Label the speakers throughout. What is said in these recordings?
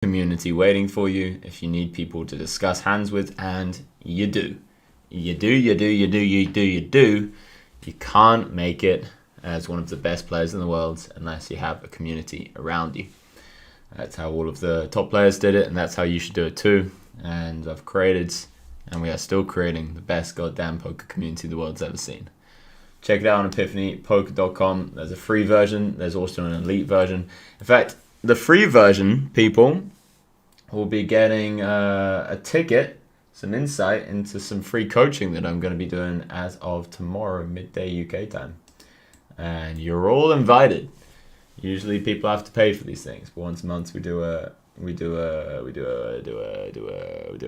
Speaker 1: community waiting for you if you need people to discuss hands with, and you do. You can't make it as one of the best players in the world unless you have a community around you. That's how all of the top players did it, and that's how you should do it too. And I've created, and we are still creating, the best goddamn poker community the world's ever seen. Check it out on epiphanypoker.com. There's a free version. There's also an elite version. In fact, the free version, people, will be getting a ticket, some insight into some free coaching that I'm going to be doing as of tomorrow, midday UK time. And you're all invited. Usually people have to pay for these things, but once a month we do a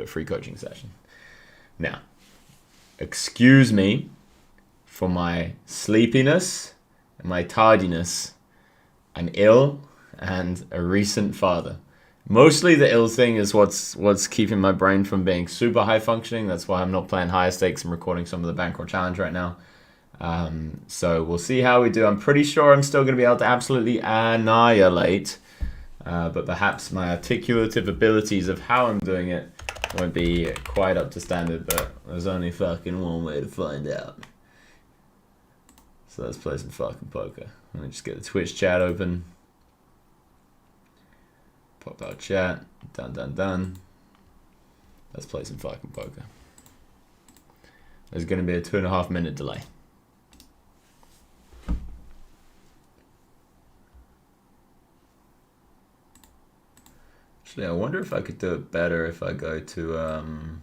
Speaker 1: free coaching session. Now, excuse me for my sleepiness and my tardiness. I'm ill and a recent father. Mostly the ill thing is what's keeping my brain from being super high functioning. That's why I'm not playing higher stakes and recording some of the Bankroll Challenge right now. So we'll see how we do. I'm pretty sure I'm still going to be able to absolutely annihilate. But perhaps my articulative abilities of how I'm doing it won't be quite up to standard. But there's only fucking one way to find out. So let's play some fucking poker. Let me just get the Twitch chat open. Pop out chat. Done. Let's play some fucking poker. There's going to be a 2.5 minute delay. Actually, I wonder if I could do it better if I go to...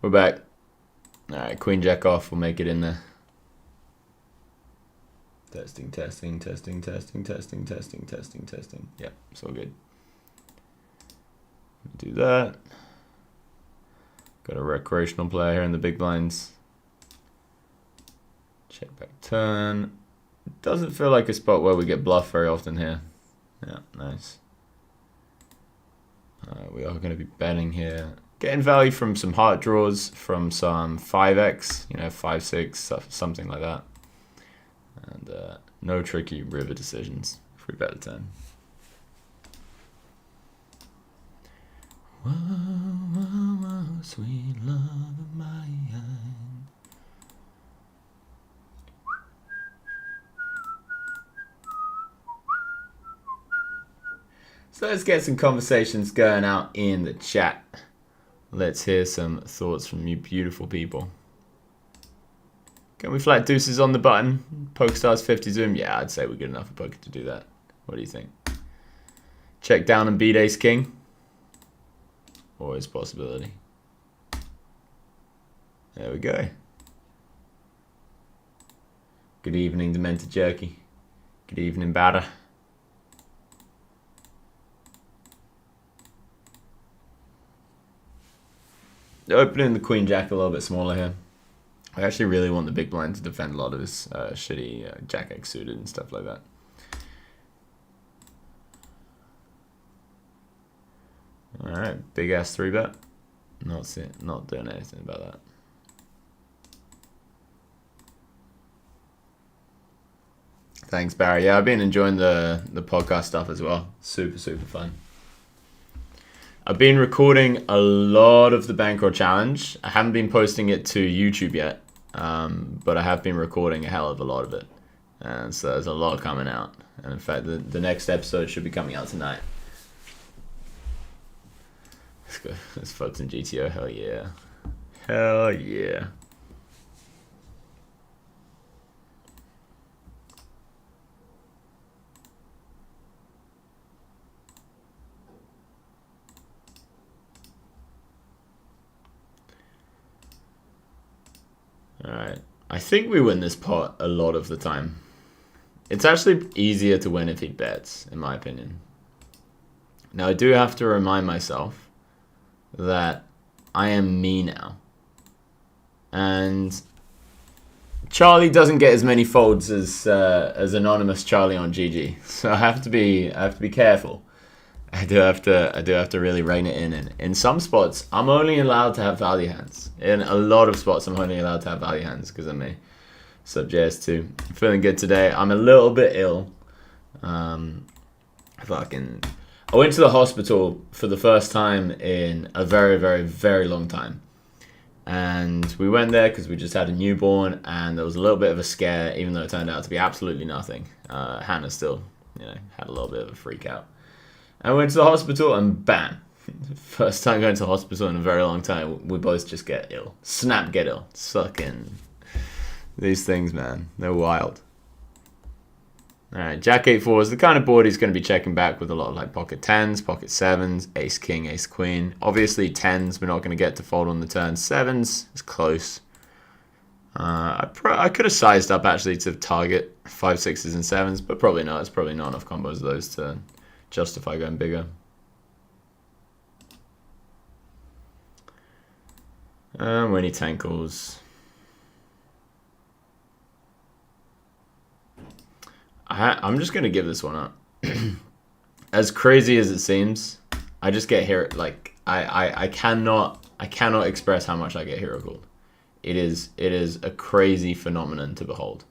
Speaker 1: We're back. Alright, Queen Jack off. We'll make it in there. Testing. Yep, it's all good. Do that. Got a recreational player here in the big blinds. Check back turn. Doesn't feel like a spot where we get bluffed very often here. Yeah, nice. We are going to be betting here. Getting value from some heart draws, from some 5x, 5-6, something like that. And no tricky river decisions if we bet a 10. Whoa, sweet love of mine. So let's get some conversations going out in the chat. Let's hear some thoughts from you beautiful people. Can we flat deuces on the button? PokerStars 50 zoom? Yeah, I'd say we're good enough for poker to do that. What do you think? Check down and beat ace king? Always a possibility. There we go. Good evening, Demented Jerky. Good evening, Batter. Opening the Queen Jack a little bit smaller here. I actually really want the big blind to defend a lot of his shitty Jack X suited and stuff like that. Alright, big ass 3-bet. Not doing anything about that. Thanks, Barry. Yeah, I've been enjoying the podcast stuff as well. Super fun. I've been recording a lot of the Bankroll Challenge. I haven't been posting it to YouTube yet, but I have been recording a hell of a lot of it. And so there's a lot coming out. And in fact, the next episode should be coming out tonight. Let's go. Let's fuck some GTO. Hell yeah. Hell yeah. Alright, I think we win this pot a lot of the time. It's actually easier to win if he bets, in my opinion. Now, I do have to remind myself that I am me now. And Charlie doesn't get as many folds as anonymous Charlie on GG, so I have to be careful. I do have to really rein it in. In some spots, I'm only allowed to have value hands. In a lot of spots, I'm only allowed to have value hands because I'm a sub JS2. Feeling good today. I'm a little bit ill. I went to the hospital for the first time in a very, very, very long time. And we went there because we just had a newborn, and there was a little bit of a scare, even though it turned out to be absolutely nothing. Hannah still, had a little bit of a freak out. I went to the hospital, and bam, first time going to the hospital in a very long time, we both just get ill. Snap, get ill. Sucking these things, man, they're wild. All right, Jack 8-4 is the kind of board he's going to be checking back with a lot of like pocket 10s, pocket 7s, ace king, ace queen. Obviously 10s we're not going to get to fold on the turn. 7s is close. I could have sized up actually to target 5, 6s and 7s, but probably not. It's probably not enough combos of those to justify going bigger. When he tankles. I'm just gonna give this one up. As crazy as it seems, I just get here like I cannot express how much I get hero called. It is a crazy phenomenon to behold.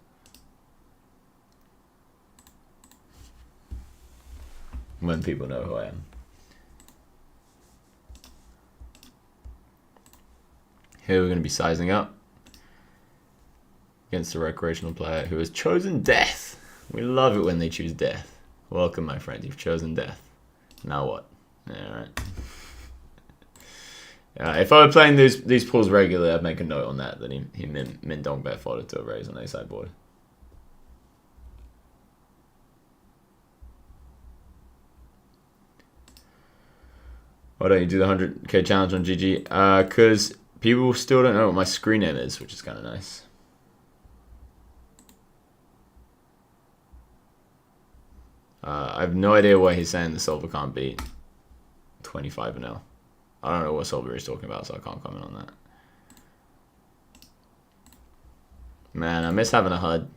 Speaker 1: When people know who I am. Here we're gonna be sizing up against a recreational player who has chosen death. We love it when they choose death. Welcome, my friend. You've chosen death. Now what? All right. If I were playing these pools regularly, I'd make a note on that he min dong bet fodder to a raise on a sideboard. Why don't you do the 100k challenge on GG? Because people still don't know what my screen name is, which is kind of nice. I have no idea why he's saying the solver can't beat 25 and 0. I don't know what solver he's talking about, so I can't comment on that. Man, I miss having a HUD.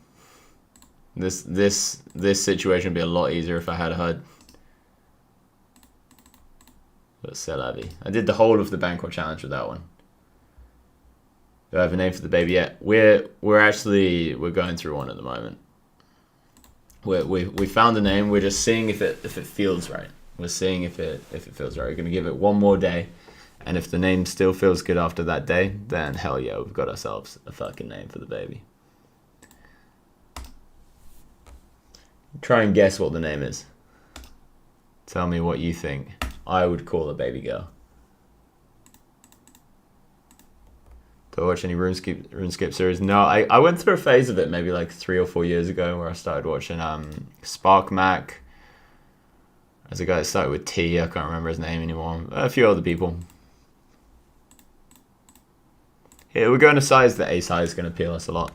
Speaker 1: This situation would be a lot easier if I had a HUD. But c'est la vie. I did the whole of the Banquet challenge with that one. Do I have a name for the baby yet? We're going through one at the moment. We found a name. We're just seeing if it feels right. We're seeing if it feels right. We're gonna give it one more day, and if the name still feels good after that day, then hell yeah, we've got ourselves a fucking name for the baby. Try and guess what the name is. Tell me what you think I would call a baby girl. Do I watch any RuneScape series? No, I went through a phase of it maybe like 3 or 4 years ago where I started watching Spark Mac. There's a guy that started with T, I can't remember his name anymore. A few other people. Here, we're going to size. The ace high is going to appeal us a lot.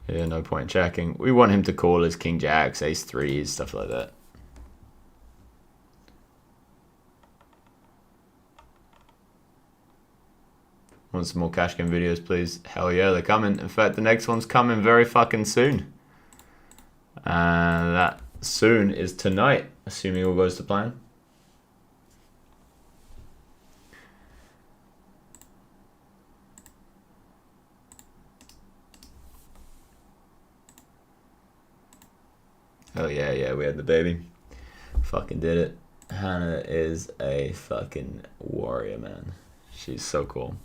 Speaker 1: Yeah, no point checking. We want him to call his king jacks, ace threes, stuff like that. Want some more cash game videos, please? Hell yeah, they're coming. In fact, the next one's coming very fucking soon. And that soon is tonight, assuming all goes to plan. Oh yeah, we had the baby. Fucking did it. Hannah is a fucking warrior, man. She's so cool.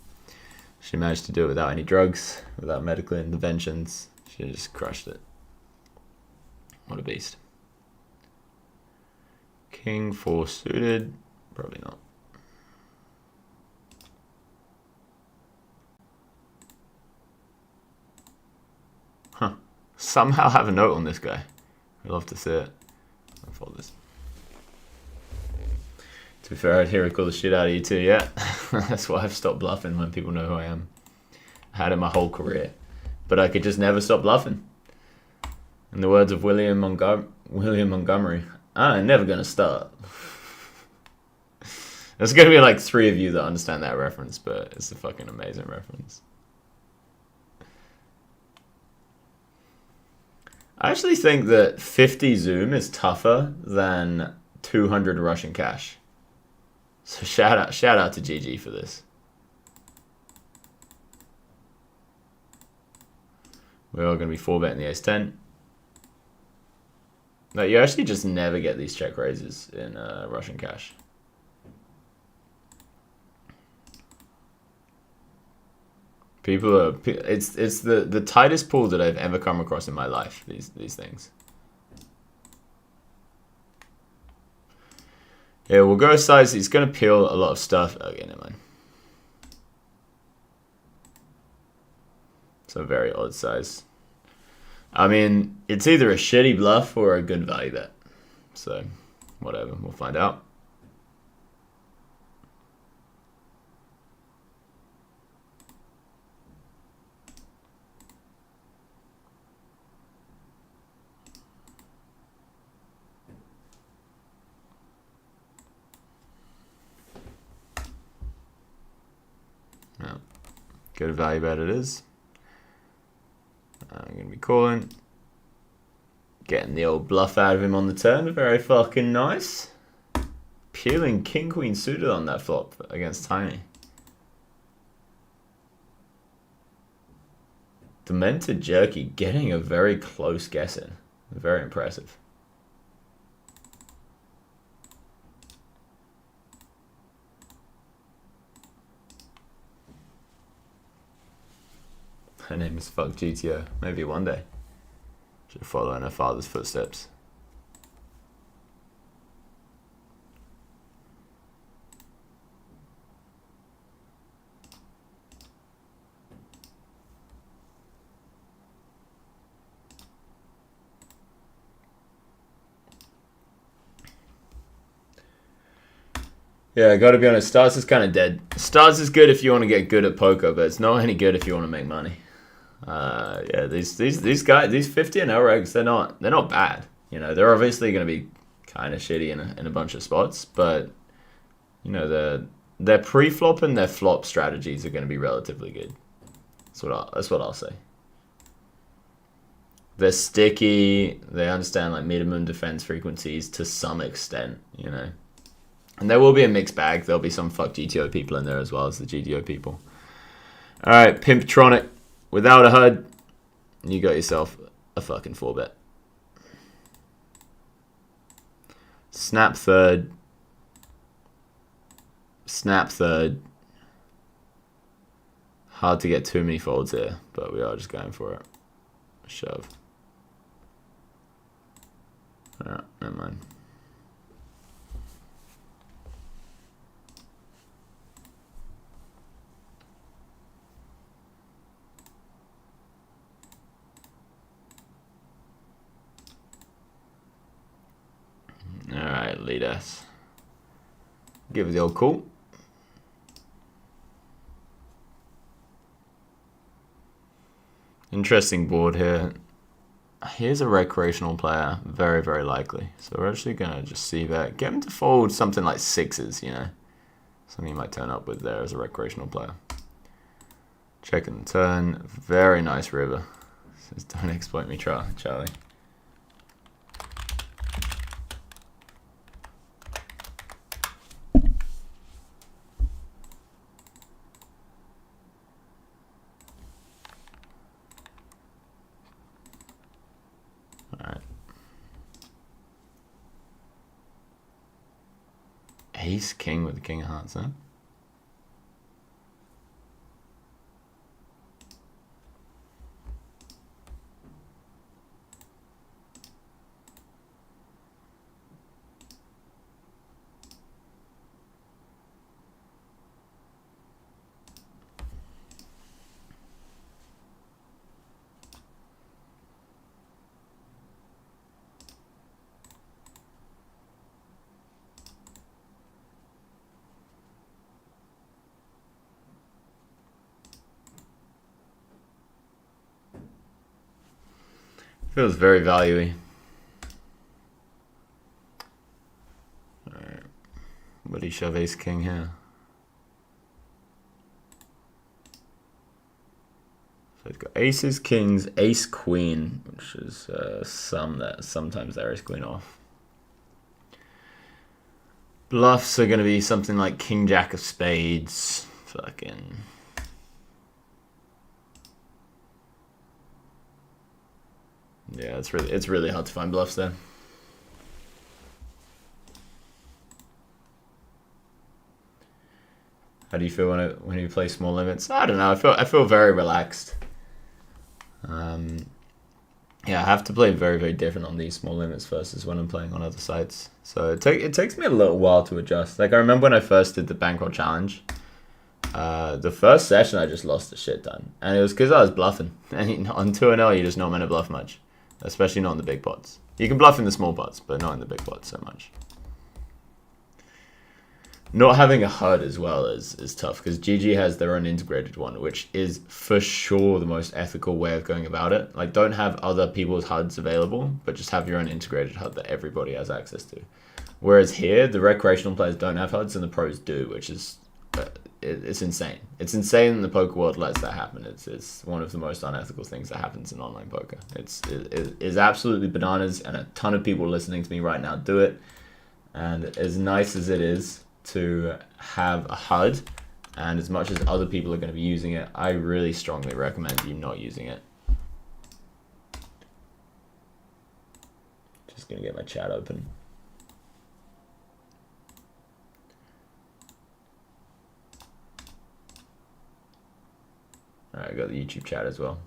Speaker 1: She managed to do it without any drugs, without medical interventions. She just crushed it. What a beast. King 4 suited. Probably not. Huh. Somehow have a note on this guy. I'd love to see it. I'll fold this. To be fair, I'd hear it call the shit out of you too, yeah. That's why I've stopped bluffing when people know who I am. I had it my whole career. But I could just never stop bluffing. In the words of William Montgomery, I'm never gonna stop. There's gonna be like 3 of you that understand that reference, but it's a fucking amazing reference. I actually think that 50 Zoom is tougher than 200 Russian cash. So shout out to GG for this. We're all gonna be 4-betting the ace-10. No, you actually just never get these check raises in Russian cash. People are, it's the tightest pool that I've ever come across in my life, these things. Yeah, we'll go size. He's going to peel a lot of stuff. Okay, never mind. It's a very odd size. I mean, it's either a shitty bluff or a good value bet. So, whatever. We'll find out. No. Good value bet it is. I'm going to be calling. Getting the old bluff out of him on the turn. Very fucking nice. Peeling king queen suited on that flop against Tiny. Demented Jerky getting a very close guess in. Very impressive. Her name is Fuck GTO. Maybe one day. She'll follow in her father's footsteps. Yeah, I gotta be honest, Stars is kind of dead. Stars is good if you want to get good at poker, but it's not any good if you want to make money. Yeah, these guys, these 50 and L regs, they're not bad. You know, they're obviously going to be kind of shitty in a bunch of spots, but you know, their pre-flop and their flop strategies are going to be relatively good. That's what I'll say. They're sticky. They understand like minimum defense frequencies to some extent. You know, and there will be a mixed bag. There'll be some fuck GTO people in there as well as the GTO people. All right, Pimptronic. Without a HUD, you got yourself a fucking 4-bet. Snap third. Snap third. Hard to get too many folds here, but we are just going for it. Shove. Alright, never mind. Alright, lead us. Give it the old call. Interesting board here. Here's a recreational player, very, very likely. So we're actually going to just see that. Get him to fold something like 6s, you know. Something he might turn up with there as a recreational player. Checking the turn. Very nice river. Says, don't exploit me, Charlie. Alright. Ace king with the king of hearts, huh? Feels very value-y. Alright. But he shove ace king here. So he's got aces, kings, ace queen, which is sometimes there is queen off. Bluffs are going to be something like king jack of spades. Fucking. Yeah, it's really hard to find bluffs there. How do you feel when you play small limits? I don't know. I feel very relaxed. Yeah, I have to play very, very different on these small limits versus when I'm playing on other sites. So it takes me a little while to adjust. Like I remember when I first did the bankroll challenge. The first session I just lost a shit ton, and it was because I was bluffing. And on 2-0, you're just not meant to bluff much, especially not in the big pots. You can bluff in the small pots, but not in the big pots so much. Not having a HUD as well is tough, because GG has their own integrated one, which is for sure the most ethical way of going about it. Like, don't have other people's HUDs available, but just have your own integrated HUD that everybody has access to. Whereas here, the recreational players don't have HUDs and the pros do, which is it's insane. It's insane that the poker world lets that happen. It's one of the most unethical things that happens in online poker. It is absolutely bananas, and a ton of people listening to me right now do it. And as nice as it is to have a HUD, and as much as other people are going to be using it, I really strongly recommend you not using it. Just going to get my chat open. Alright, I got the YouTube chat as well.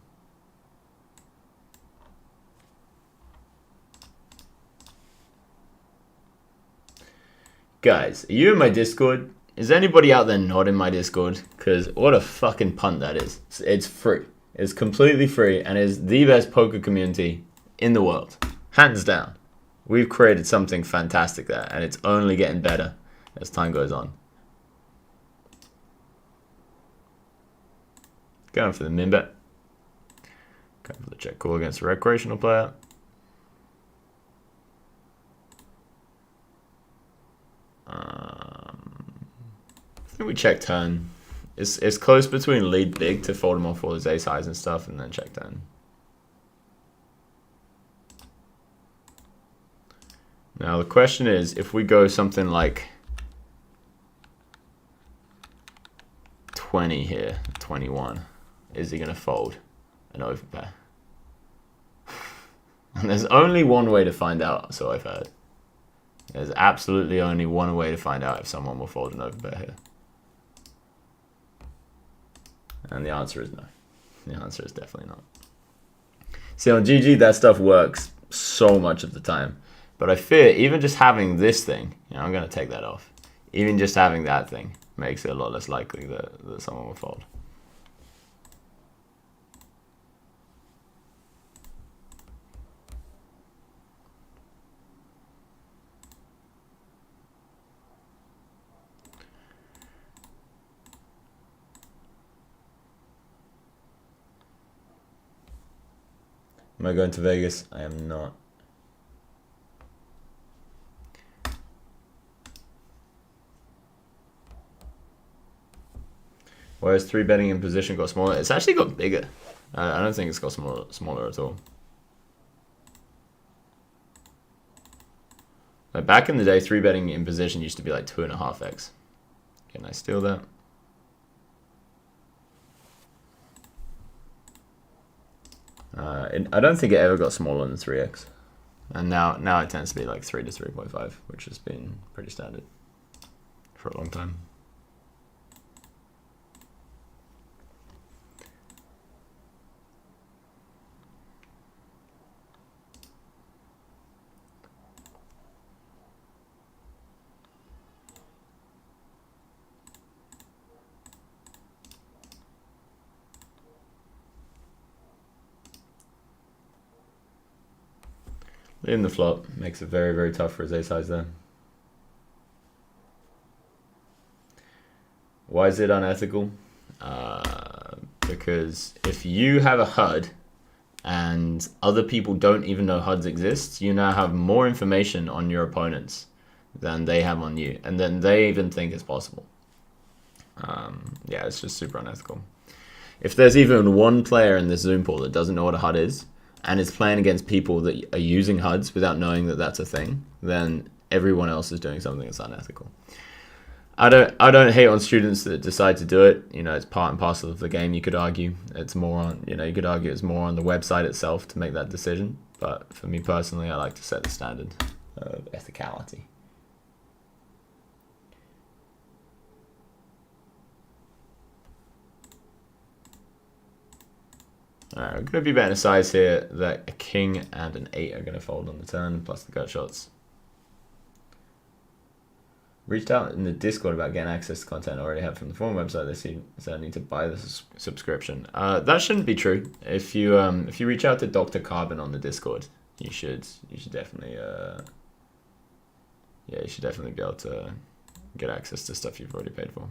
Speaker 1: Guys, are you in my Discord? Is anybody out there not in my Discord? Because what a fucking punt that is. It's free. It's completely free and is the best poker community in the world. Hands down. We've created something fantastic there, and it's only getting better as time goes on. Going for the min bet. Going for the check call against a recreational player. I think we check turn. It's close between lead big to fold him off all his ace highs and stuff, and then check turn. Now the question is, if we go something like 20 here, 21, is he gonna fold an overpair? And there's only one way to find out, so I've heard. There's absolutely only one way to find out if someone will fold an overpair here. And the answer is no. The answer is definitely not. See, on GG, that stuff works so much of the time. But I fear even just having this thing, you know, I'm going to take that off. Even just having that thing makes it a lot less likely that someone will fold. Am I going to Vegas? I am not. Whereas 3-betting in position got smaller. It's actually got bigger. I don't think it's got smaller at all. Like back in the day, 3-betting in position used to be like 2.5x. Can I steal that? I don't think it ever got smaller than 3x. And now it tends to be like 3 to 3.5, which has been pretty standard for a long time. In the flop makes it very, very tough for his ace highs there. Why is it unethical? Because if you have a HUD and other people don't even know HUDs exist, you now have more information on your opponents than they have on you, and then they even think it's possible. Yeah, it's just super unethical. If there's even one player in this Zoom pool that doesn't know what a HUD is and is playing against people that are using HUDs without knowing that that's a thing, then everyone else is doing something that's unethical. I don't hate on students that decide to do it. You know, it's part and parcel of the game. You could argue it's more on, you could argue it's more on the website itself to make that decision. But for me personally, I like to set the standard of ethicality. Alright, we're going to be betting a size here that a king and an 8 are going to fold on the turn, plus the gut shots. Reached out in the Discord about getting access to content I already have from the forum website. They said I need to buy the subscription. That shouldn't be true. If you reach out to Dr. Carbon on the Discord, you should definitely you should definitely be able to get access to stuff you've already paid for.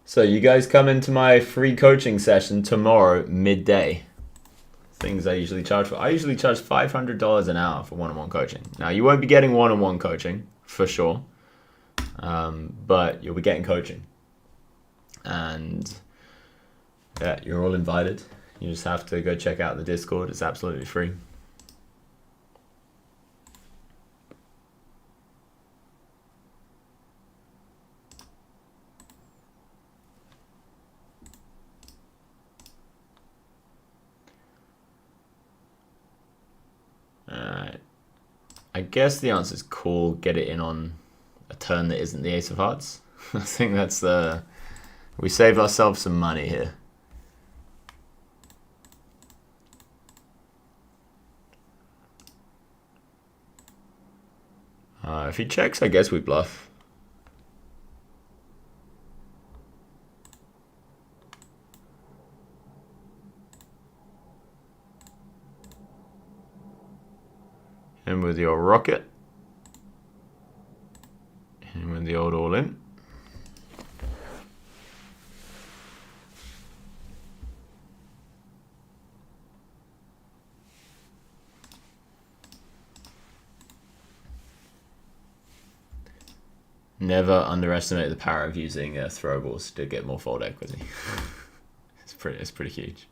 Speaker 1: So you guys come into my free coaching session tomorrow midday. Things I usually charge for. I usually charge $500 an hour for one-on-one coaching. Now you won't be getting one-on-one coaching for sure, but you'll be getting coaching. And yeah, you're all invited. You just have to go check out the Discord. It's absolutely free. Alright. I guess the answer is cool. Get it in on a turn that isn't the Ace of Hearts. I think that's we save ourselves some money here. If he checks, I guess we bluff. And with your rocket. And with the old all in. Never underestimate the power of using throwables to get more fold equity. It's pretty huge.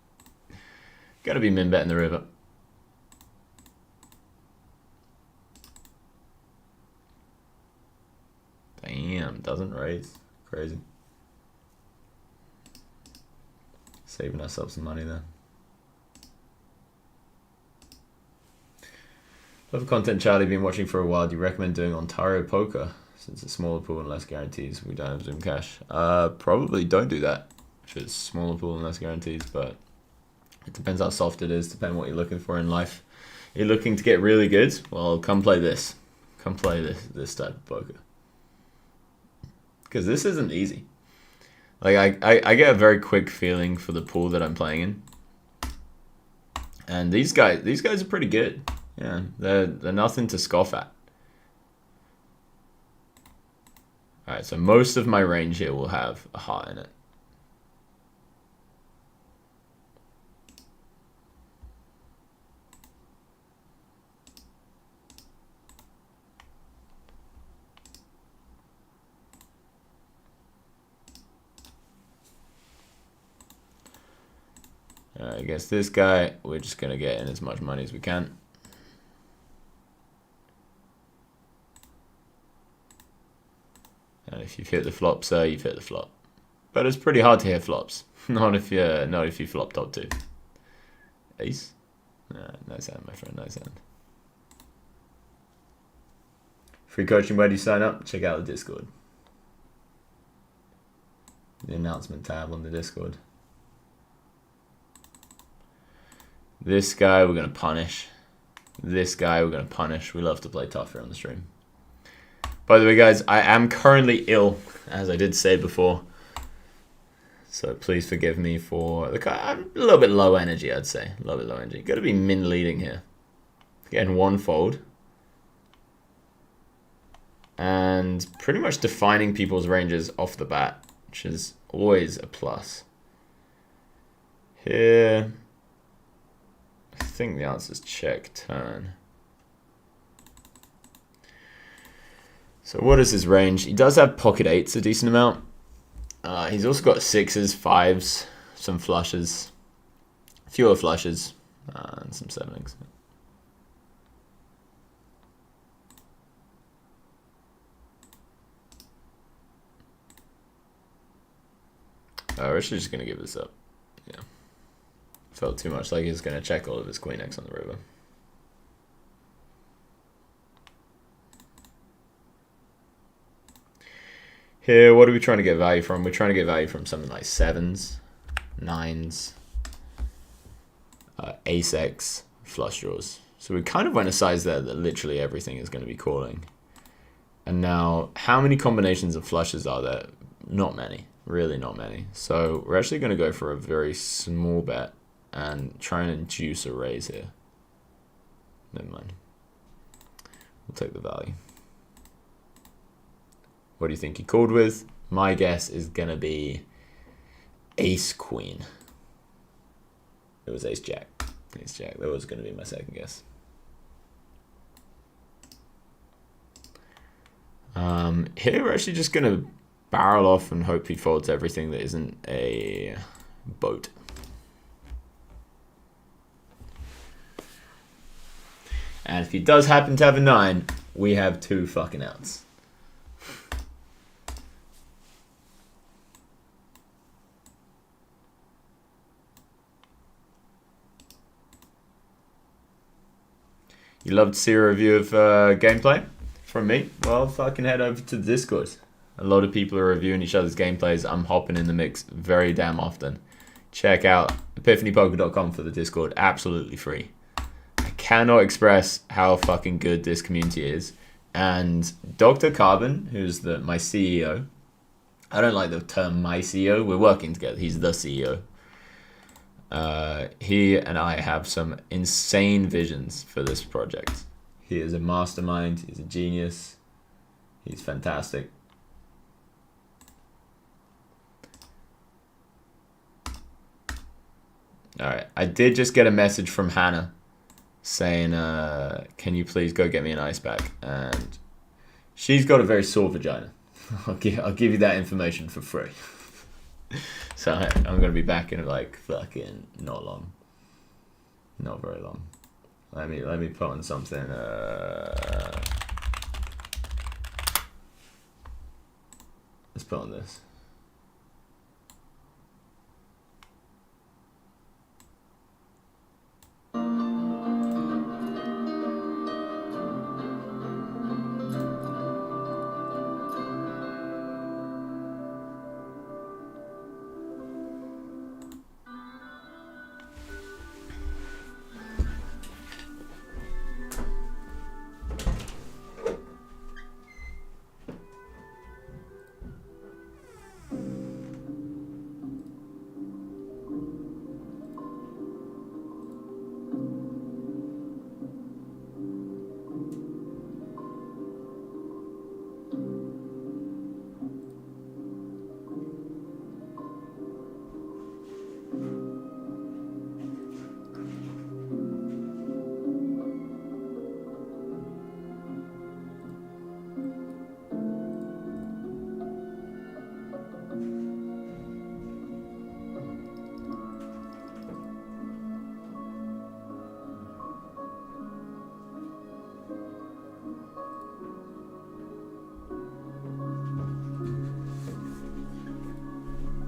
Speaker 1: Got to be min betting the river. Damn, doesn't raise. Crazy. Saving ourselves some money there. Love content, Charlie. Been watching for a while. Do you recommend doing Ontario poker? Since it's smaller pool and less guarantees, we don't have Zoom cash. Probably don't do that if it's smaller pool and less guarantees, but it depends how soft it is, depending what you're looking for in life. You're looking to get really good? Well, come play this. Come play this type of poker. Because this isn't easy. Like I get a very quick feeling for the pool that I'm playing in. And these guys are pretty good. Yeah, they're nothing to scoff at. Alright, so most of my range here will have a heart in it. I guess this guy, we're just going to get in as much money as we can. And if you've hit the flop, sir, you've hit the flop. But it's pretty hard to hit flops. Not if you flop top 2. Ace? Nice hand, my friend, nice hand. Free coaching, where do you sign up? Check out the Discord. The announcement tab on the Discord. This guy we're going to punish. This guy we're going to punish. We love to play tough here on the stream. By the way, guys, I am currently ill, as I did say before. So please forgive me for I'm a little bit low energy, I'd say. A little bit low energy. Got to be min leading here. Getting one fold. And pretty much defining people's ranges off the bat, which is always a plus. Here. I think the answer is check turn. So what is his range? He does have pocket eights a decent amount. He's also got sixes, fives, some flushes, fewer flushes, and some sevenings. We're actually just gonna give this up. Yeah, felt too much like he's gonna check all of his queen X on the river. Here, what are we trying to get value from? We're trying to get value from something like sevens, nines, ace X, flush draws. So we kind of went a size there that literally everything is going to be calling. And now, how many combinations of flushes are there? Not many, really not many. So we're actually going to go for a very small bet and try and induce a raise here. Never mind. We'll take the value. What do you think he called with? My guess is going to be ace queen. It was ace jack. Ace jack. That was going to be my second guess. Here we're actually just going to barrel off and hope he folds everything that isn't a boat. And if he does happen to have a 9, we have 2 fucking outs. You love to see a review of gameplay from me? Well, fucking head over to the Discord. A lot of people are reviewing each other's gameplays. I'm hopping in the mix very damn often. Check out epiphanypoker.com for the Discord. Absolutely free. I cannot express how fucking good this community is. And Dr. Carbon, who's my CEO. I don't like the term my CEO. We're working together. He's the CEO. He and I have some insane visions for this project. He is a mastermind. He's a genius. He's fantastic. All right. I did just get a message from Hannah saying, can you please go get me an ice pack? And she's got a very sore vagina. I'll give you that information for free. So I'm going to be back in like fucking not long. Not very long. Let me put on something. Let's put on this.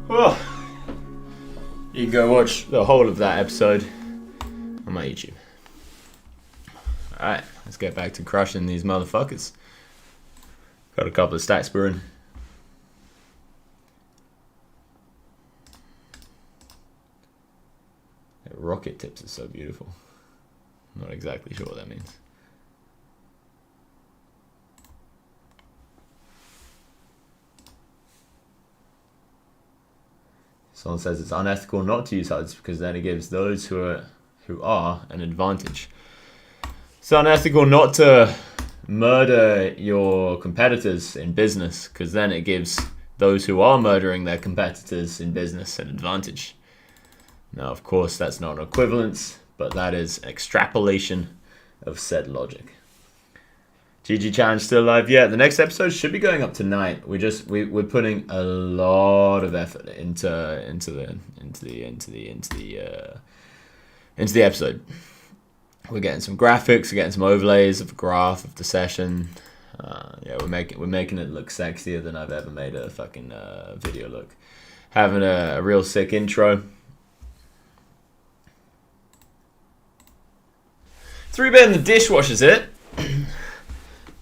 Speaker 1: Well, you can go watch the whole of that episode on my YouTube. Alright, let's get back to crushing these motherfuckers. Got a couple of stacks brewing. Rocket tips are so beautiful. I'm not exactly sure what that means. Someone says it's unethical not to use HUDs because then it gives those who are an advantage. It's unethical not to murder your competitors in business because then it gives those who are murdering their competitors in business an advantage. Now, of course, that's not an equivalence, but that is extrapolation of said logic. GG challenge still alive? Yeah, the next episode should be going up tonight. We're putting a lot of effort into the episode. We're getting some graphics, we're getting some overlays of a graph of the session. Yeah, we're making it look sexier than I've ever made a fucking video look. Having a real sick intro. 3-bet in the dishwasher's it.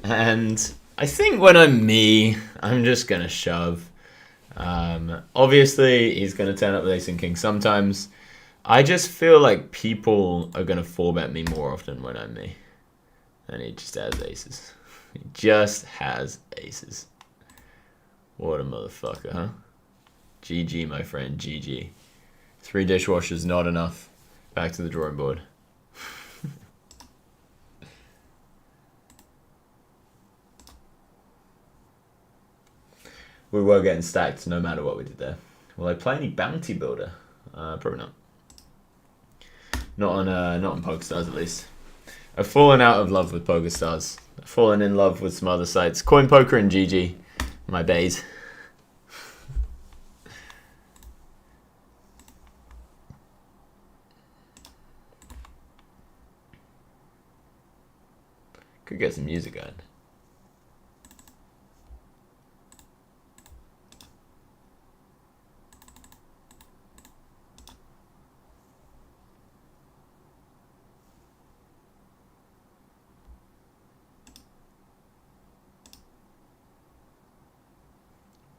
Speaker 1: And I think when I'm me, I'm just going to shove. Obviously, he's going to turn up with ace and king sometimes. I just feel like people are going to 4-bet me more often when I'm me. And he just has aces. He just has aces. What a motherfucker, huh? GG, my friend, GG. 3 dishwashers, not enough. Back to the drawing board. We were getting stacked no matter what we did there. Will I play any bounty builder? Probably not. Not on PokerStars at least. I've fallen out of love with PokerStars. I've fallen in love with some other sites. Coin Poker and GG. My bays. Could get some music going.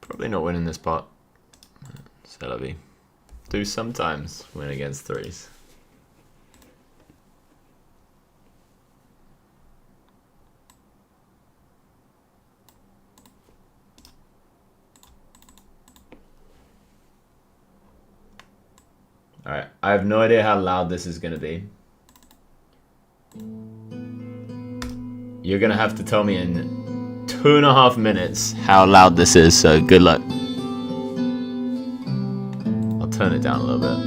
Speaker 1: Probably not winning this pot. C'est la vie. Do sometimes win against 3s. Alright, I have no idea how loud this is going to be. You're going to have to tell me in 2.5 minutes how loud this is, so good luck. I'll turn it down a little bit.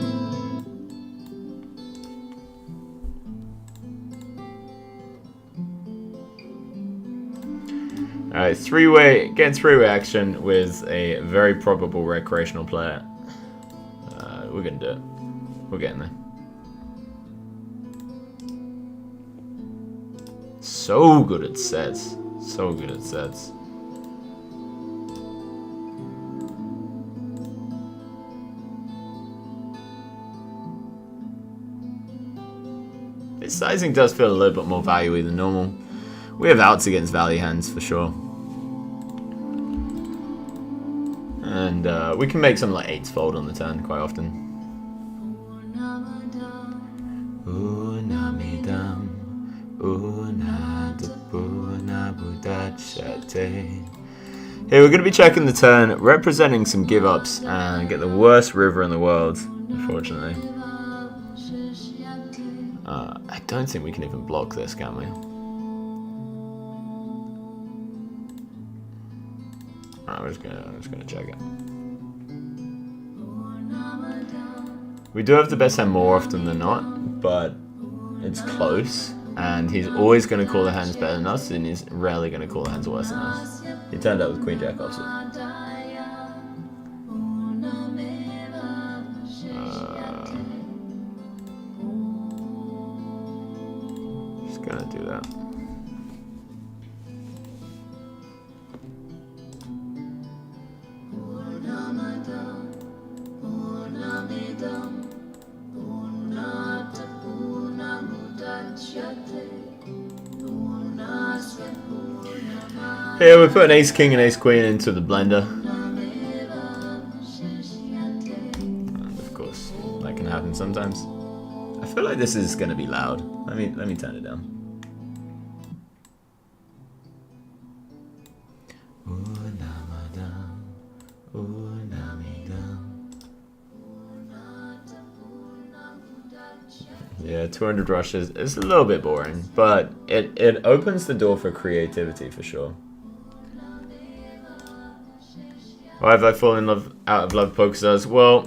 Speaker 1: Alright, getting three-way action with a very probable recreational player. We're gonna do it. We're getting there. So good at sets. So good at sets. This sizing does feel a little bit more value-y than normal. We have outs against value hands for sure. And we can make something like 8s fold on the turn quite often. Here we're going to be checking the turn, representing some give-ups, and get the worst river in the world, unfortunately. I don't think we can even block this, can we? Alright, we're just gonna check it. We do have the best hand more often than not, but it's close. And he's always going to call the hands better than us, and he's rarely going to call the hands worse than us. He turned out with Queen Jack opposite. Just going to do that. Here we're putting ace king and ace queen into the blender. And of course, that can happen sometimes. I feel like this is going to be loud. Let me turn it down. Yeah, 200 rushes is a little bit boring, but it opens the door for creativity for sure. Why have I fallen out of love with PokerStars? Well,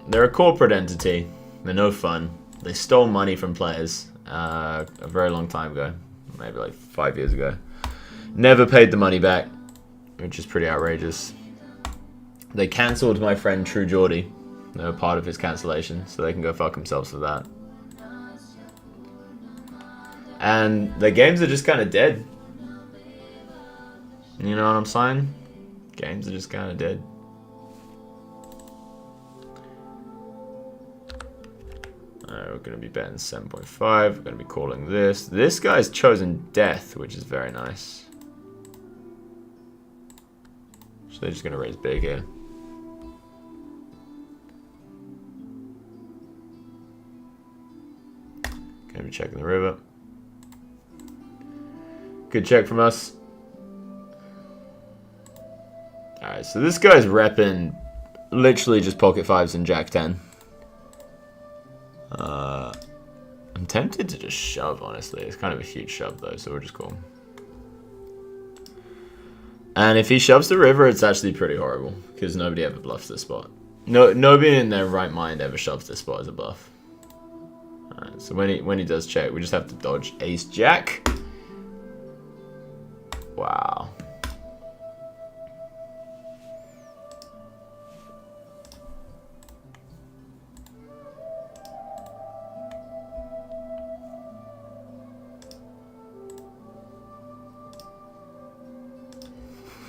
Speaker 1: they're a corporate entity. They're no fun. They stole money from players a very long time ago, maybe like 5 years ago. Never paid the money back, which is pretty outrageous. They cancelled my friend True Geordie. They were part of his cancellation, so they can go fuck themselves for that. And the games are just kind of dead. You know what I'm saying? Games are just kind of dead. Alright, we're going to be betting 7.5. We're going to be calling this. This guy's chosen death, which is very nice. So they're just going to raise big here. Going to be checking the river. Good check from us. Alright, so this guy's repping literally just pocket fives and jack 10. I'm tempted to just shove, honestly. It's kind of a huge shove, though, so we'll just call. And if he shoves the river, it's actually pretty horrible, because nobody ever bluffs this spot. Nobody in their right mind ever shoves this spot as a bluff. Alright, so when he does check, we just have to dodge ace jack. Wow.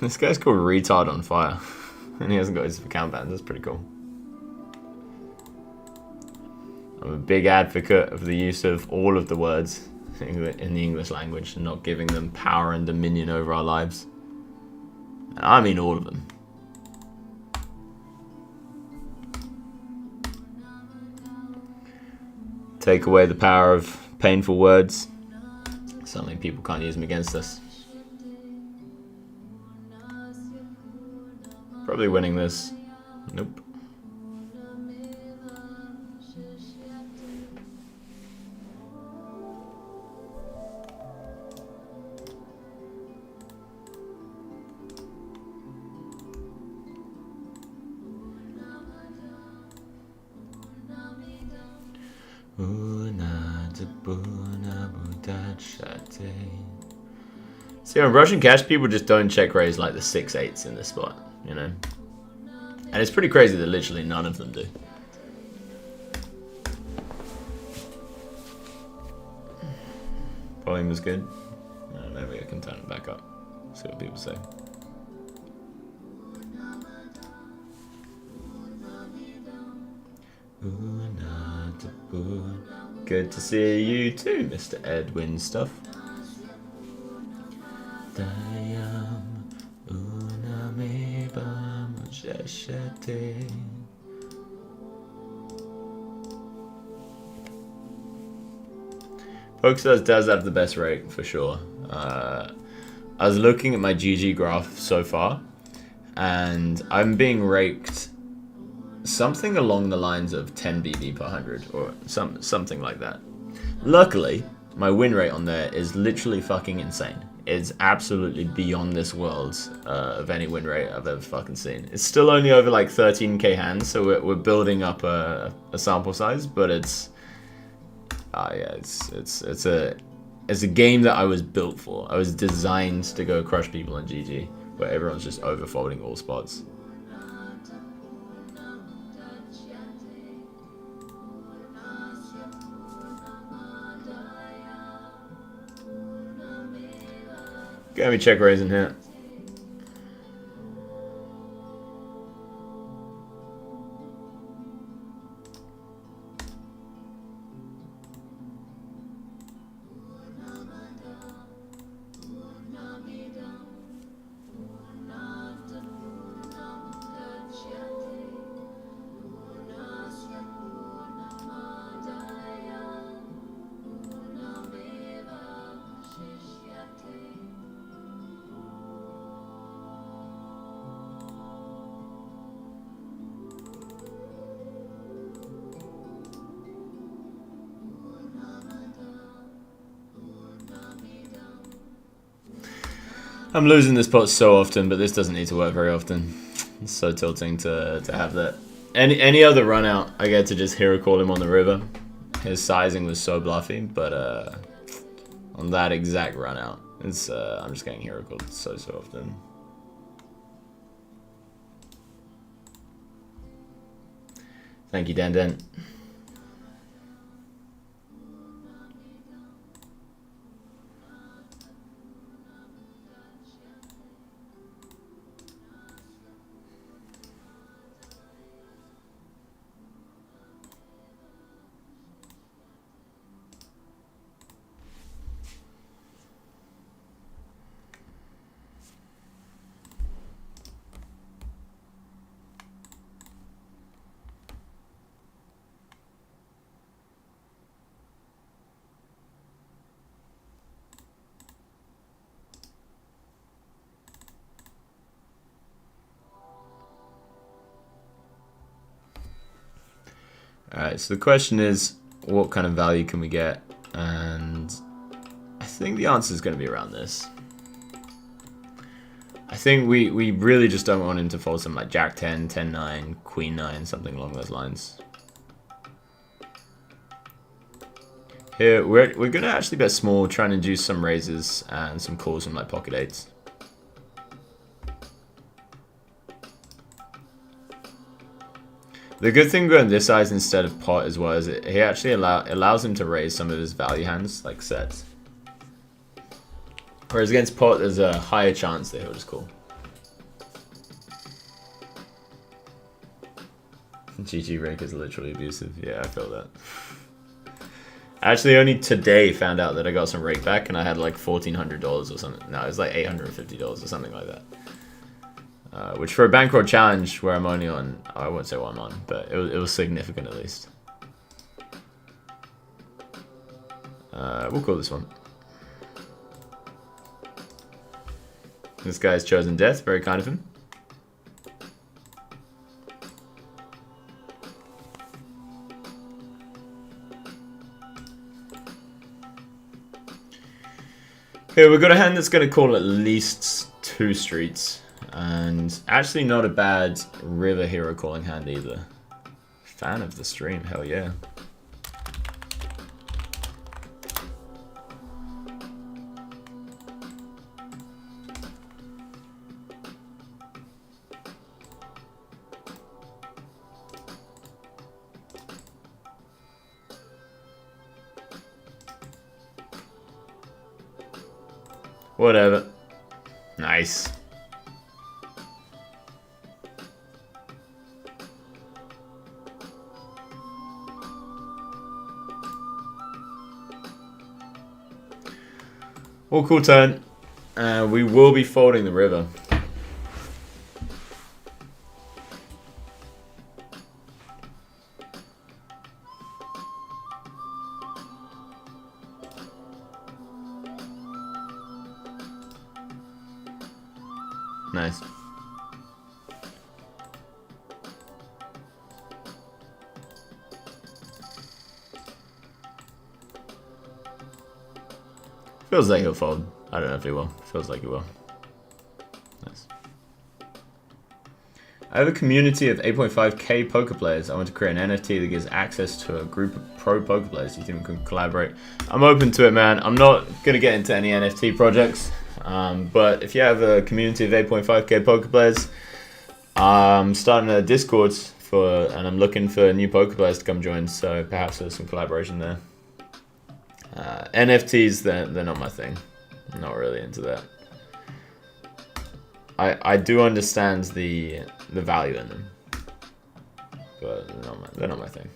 Speaker 1: This guy's called Retard on Fire, and he hasn't got his account banned. That's pretty cool. I'm a big advocate of the use of all of the words in the English language and not giving them power and dominion over our lives. And I mean all of them. Take away the power of painful words. Suddenly people can't use them against us. Probably winning this. Nope. See, on Russian cash, people just don't check raise like the 6/8s in this spot, you know? And it's pretty crazy that literally none of them do. Volume was good. Maybe I can turn it back up. See what people say. Good to see you too, Mr. Edwin Stuff. Pokestars does have the best rate for sure. I was looking at my GG graph so far, and I'm being raked something along the lines of 10 BB per 100 or something like that. Luckily, my win rate on there is literally fucking insane. It's absolutely beyond this world of any win rate I've ever fucking seen. It's still only over like 13k hands, so we're building up a sample size, but it's yeah, it's a game that I was built for. I was designed to go crush people in GG, where everyone's just overfolding all spots. Gonna be check raising here. I'm losing this pot so often, but this doesn't need to work very often. It's so tilting to have that. Any other run out, I get to just hero call him on the river. his sizing was so bluffy, but on that exact run out, it's I'm just getting hero called so often. Thank you, Den. Alright, so the question is, what kind of value can we get? And I think the answer is going to be around this. I think we really just don't want him to fold something like Jack 10, 10 9, Queen 9, something along those lines. Here, we're going to actually bet small, try and induce some raises and some calls from like pocket 8s. The good thing going this size instead of pot as well is he actually allows him to raise some of his value hands, like sets. Whereas against pot, there's a higher chance that he'll just call. GG rake is literally abusive. Yeah, I feel that. I actually only today found out that I got some rake back and I had like $1,400 or something. No, it was like $850 or something like that. Which for a bankroll challenge where I'm only on, I won't say what I'm on, but it was significant at least. We'll call this one. This guy's chosen death, very kind of him. Okay, we've got a hand that's going to call at least 2 streets. And actually not a bad river hero calling hand either. Fan of the stream, hell yeah. Whatever. Nice. All cool turn. We will be folding the river. Nice. Feels like he'll fold. I don't know if he will. Feels like he will. Nice. I have a community of 8.5k poker players. I want to create an NFT that gives access to a group of pro poker players. Do you think we can collaborate? I'm open to it, man. I'm not going to get into any NFT projects. But if you have a community of 8.5k poker players, I'm starting a Discord and I'm looking for new poker players to come join. So perhaps there's some collaboration there. NFTs, they're not my thing. I'm not really into that. I do understand the value in them, but they're not my thing.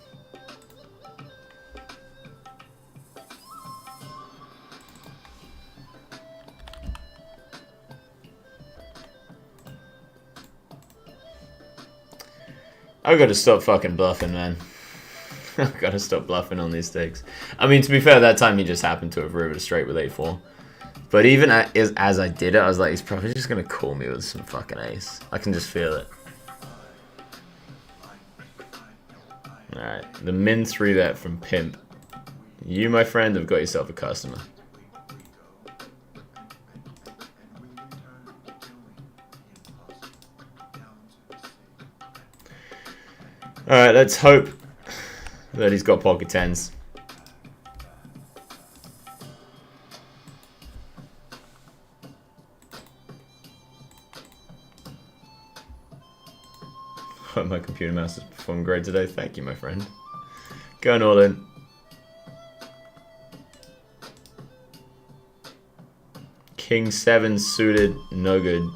Speaker 1: I've got to stop fucking bluffing, man. I've got to stop bluffing on these stakes. I mean, to be fair, that time he just happened to have rivered straight with 8-4. But even as I did it, I was like, he's probably just going to call me with some fucking ace. I can just feel it. Alright, the min 3 bet from Pimp. You, my friend, have got yourself a customer. Alright, let's hope that he's got pocket 10s. My computer mouse has performed great today. Thank you, my friend. Going all in. King 7 suited, no good.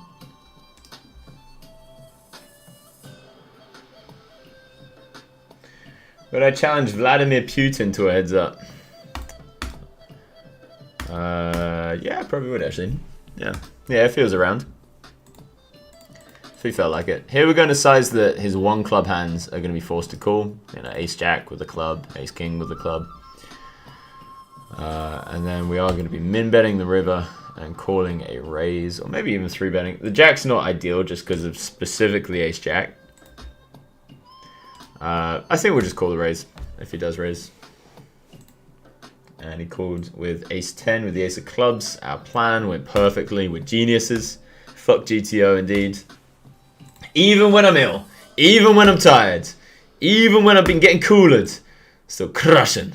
Speaker 1: But I challenge Vladimir Putin to a heads up. Yeah, I probably would actually. Yeah, if he was around. If he felt like it. Here we're going to size that his one club hands are going to be forced to call. You know, ace jack with the club, ace king with the club. And then we are going to be min betting the river and calling a raise, or maybe even 3-betting. The jack's not ideal just because of specifically ace jack. I think we'll just call the raise if he does raise. And he called with ace 10 with the ace of clubs. Our plan went perfectly. We're geniuses. Fuck GTO indeed. Even when I'm ill, even when I'm tired, even when I've been getting cooled, still crushing.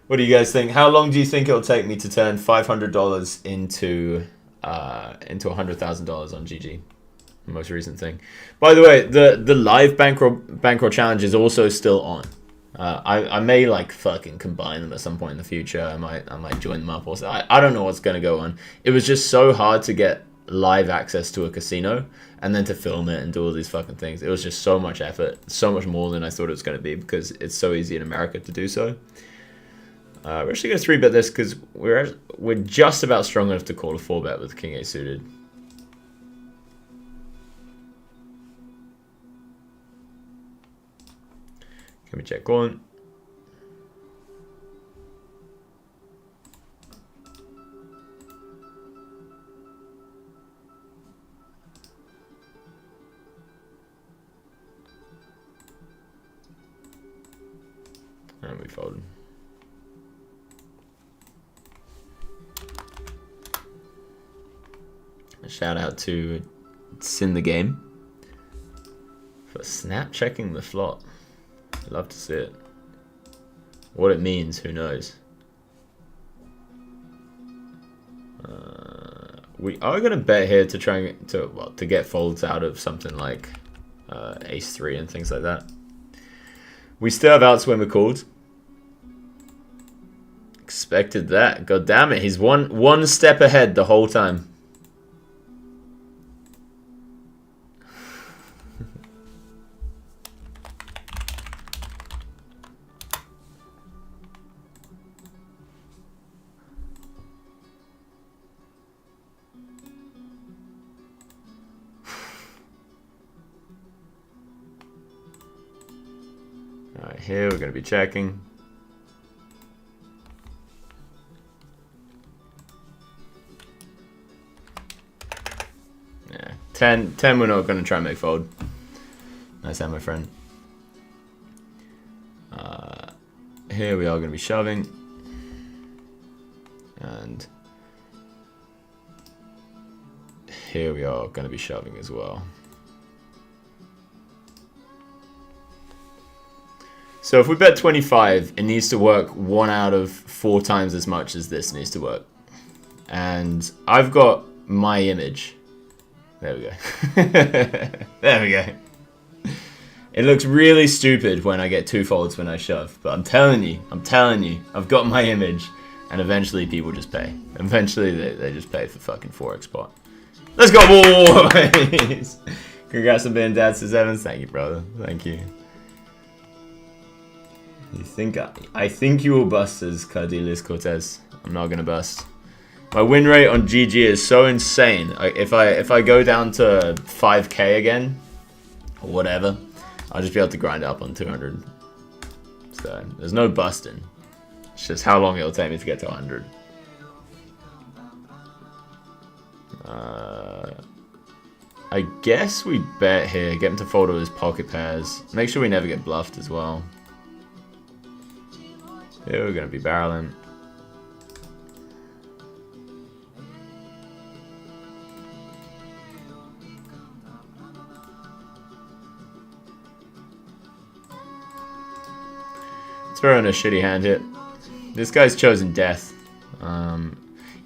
Speaker 1: What do you guys think? How long do you think it'll take me to turn $500 into $100,000 on GG? The most recent thing. By the way, the live bankroll challenge is also still on. I may like fucking combine them at some point in the future. I might join them up or so. I don't know what's gonna go on. It was just so hard to get live access to a casino and then to film it and do all these fucking things. It was just so much effort, so much more than I thought it was gonna be because it's so easy in America to do so. We're actually gonna 3-bet this because we're just about strong enough to call a 4-bet with King 8 suited. Can we check calling? And we folded. A shout out to Sin the Game for snap checking the flop. Love to see it. What it means, who knows? We are gonna bet here to try to get folds out of something like ace 3 and things like that. We still have outs when we're called. Expected that. God damn it! He's one step ahead the whole time. Alright, here we're going to be checking. Yeah, 10 we're not going to try and make fold. Nice hand, my friend. Here we are going to be shoving. And here we are going to be shoving as well. So if we bet 25, it needs to work 1 out of 4 times as much as this needs to work. And I've got my image. There we go. There we go. It looks really stupid when I get 2 folds when I shove. But I'm telling you, I've got my image. And eventually people just pay. Eventually they just pay for fucking Forex spot. Let's go, boys! Congrats on being dad, says Evans. Thank you, brother. Thank you. I think you will bust as Cardelis Cortez. I'm not gonna bust. My win rate on GG is so insane. If I go down to 5k again, or whatever, I'll just be able to grind it up on 200. So there's no busting. It's just how long it'll take me to get to 100. I guess we bet here, get him to fold all his pocket pairs. Make sure we never get bluffed as well. Here we're going to be barreling. Let's throw in a shitty hand hit. This guy's chosen death.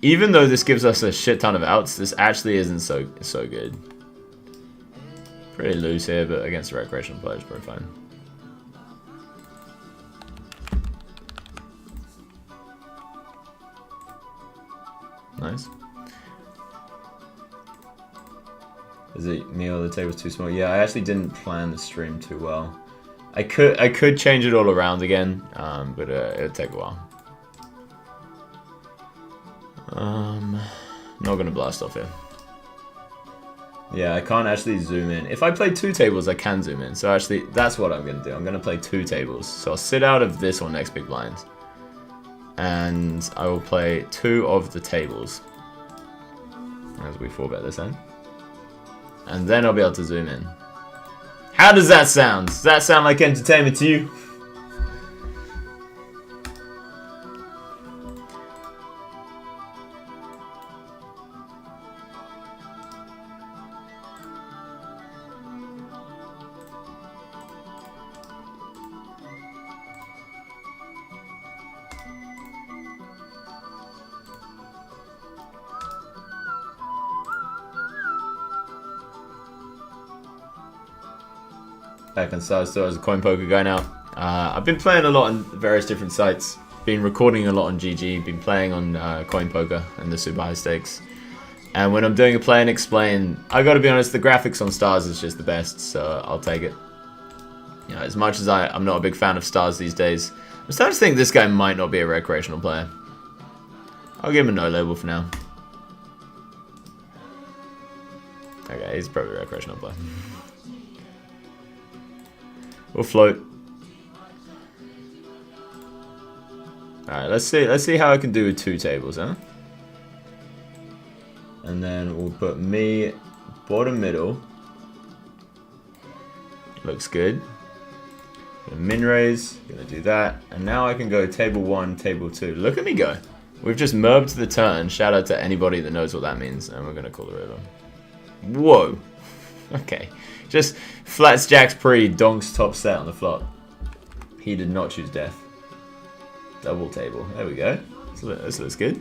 Speaker 1: Even though this gives us a shit ton of outs, this actually isn't so good. Pretty loose here, but against the recreational players, pretty fine. Nice. Is it me or the table's too small? Yeah, I actually didn't plan the stream too well. I could change it all around again, but it'll take a while. Not gonna blast off here. Yeah, I can't actually zoom in. If I play 2 tables, I can zoom in. So actually, that's what I'm gonna do. I'm gonna play 2 tables. So I'll sit out of this one next big blind, and I will play 2 of the tables as we 4-bet this end, and then I'll be able to zoom in. How does that sound? Does that sound like entertainment to you? Back on Stars Store as a coin poker guy now. I've been playing a lot on various different sites. Been recording a lot on GG. Been playing on coin poker and the super high stakes. And when I'm doing a play and explain, I gotta be honest, the graphics on Stars is just the best, so I'll take it. You know, as much as I'm not a big fan of Stars these days, I'm starting to think this guy might not be a recreational player. I'll give him a no label for now. Okay, he's probably a recreational player. We'll float. Alright, let's see how I can do with 2 tables, huh? And then we'll put me bottom middle. Looks good. Gonna min raise, gonna do that. And now I can go table 1, table 2. Look at me go. We've just murbed the turn. Shout out to anybody that knows what that means. And we're gonna call the river. Whoa. Okay. Just flats jacks pre, donks top set on the flop. He did not choose death. Double table. There we go. This looks good.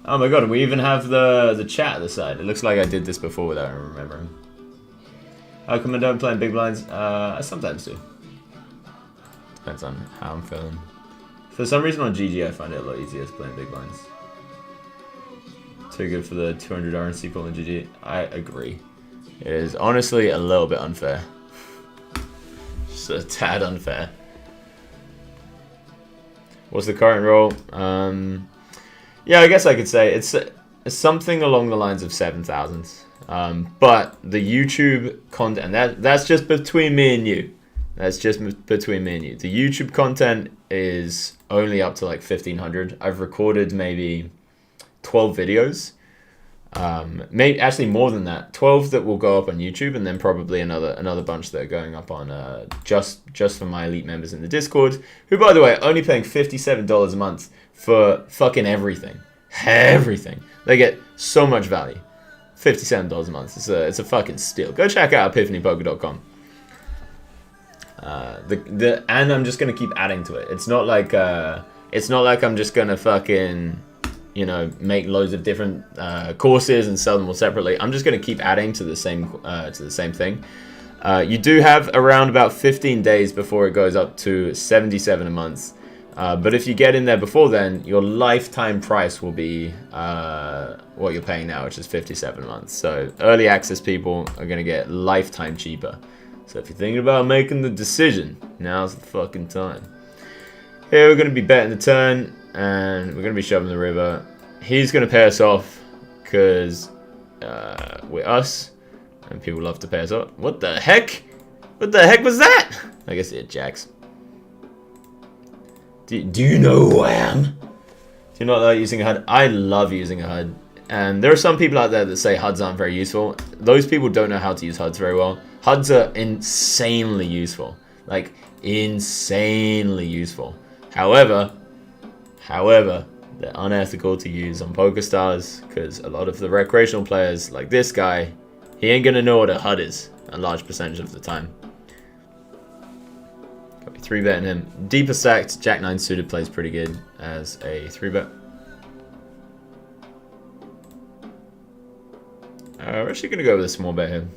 Speaker 1: Oh my god, and we even have the chat at the side. It looks like I did this before without remembering. How come I don't play in big blinds? I sometimes do. Depends on how I'm feeling. For some reason on GG I find it a lot easier to play in big blinds. Too good for the 200 RNC pool in GG. I agree. It is honestly a little bit unfair. Just a tad unfair. What's the current roll? Yeah, I guess I could say it's something along the lines of 7,000. But the YouTube content, and that's just between me and you. That's just between me and you. The YouTube content is only up to like 1,500. I've recorded maybe 12 videos. Maybe actually more than that. 12 that will go up on YouTube, and then probably another bunch that are going up on just for my elite members in the Discord, who by the way are only paying $57 a month for fucking everything. Everything. They get so much value. $57 a month. It's a fucking steal. Go check out epiphanypoker.com. And I'm just gonna keep adding to it. It's not like I'm just gonna fucking, you know, make loads of different courses and sell them all separately. I'm just going to keep adding to the same thing. You do have around about 15 days before it goes up to $77 a month. But if you get in there before then, your lifetime price will be what you're paying now, which is $57 a month. So early access people are going to get lifetime cheaper. So if you're thinking about making the decision, now's the fucking time. Here we're going to be betting the turn. And we're going to be shoving the river. He's going to pay us off because we're us. And people love to pay us off. What the heck? What the heck was that? I guess it jacks. Do you know who I am? Do you not like using a HUD? I love using a HUD. And there are some people out there that say HUDs aren't very useful. Those people don't know how to use HUDs very well. HUDs are insanely useful. Like, insanely useful. However, they're unethical to use on PokerStars because a lot of the recreational players, like this guy, he ain't gonna know what a HUD is a large percentage of the time. Got 3-betting him. Deeper stacked, Jack 9 suited plays pretty good as a 3-bet. We're actually going to go with a small bet here.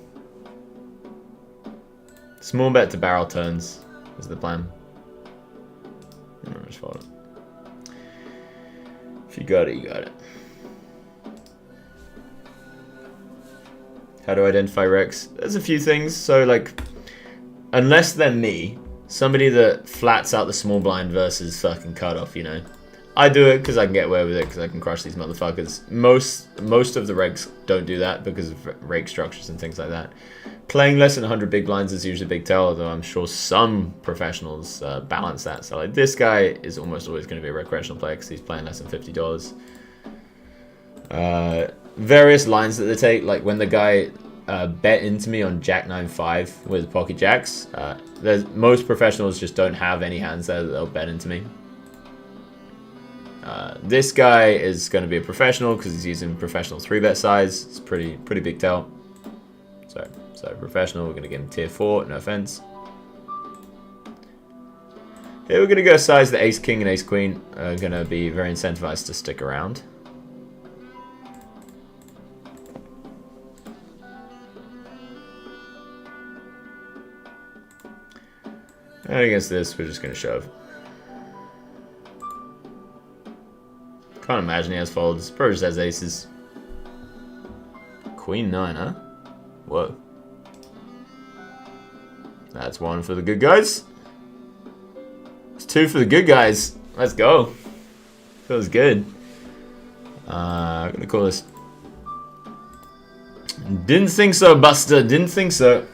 Speaker 1: Small bet to barrel turns is the plan. Just fold it. If you got it, you got it. How to identify Rex? There's a few things. So, like, unless they're me, somebody that flats out the small blind versus fucking cutoff, you know. I do it because I can get away with it because I can crush these motherfuckers. Most of the regs don't do that because of rake structures and things like that. Playing less than 100 big blinds is usually a big tell, although I'm sure some professionals balance that. So like this guy is almost always going to be a recreational player because he's playing less than $50. Various lines that they take, like when the guy bet into me on Jack 9-5 with pocket jacks, most professionals just don't have any hands there that they'll bet into me. This guy is going to be a professional because he's using professional 3-bet size. It's pretty big tell. So professional, we're going to give him tier 4, no offense. Here we're going to go size. The ace king and ace queen are going to be very incentivized to stick around. And against this, we're just going to shove. Can't imagine he has folds. Probably just has aces. Queen 9, huh? Whoa. That's 1 for the good guys. It's 2 for the good guys. Let's go. Feels good. I'm gonna call this. Didn't think so, Buster. Didn't think so.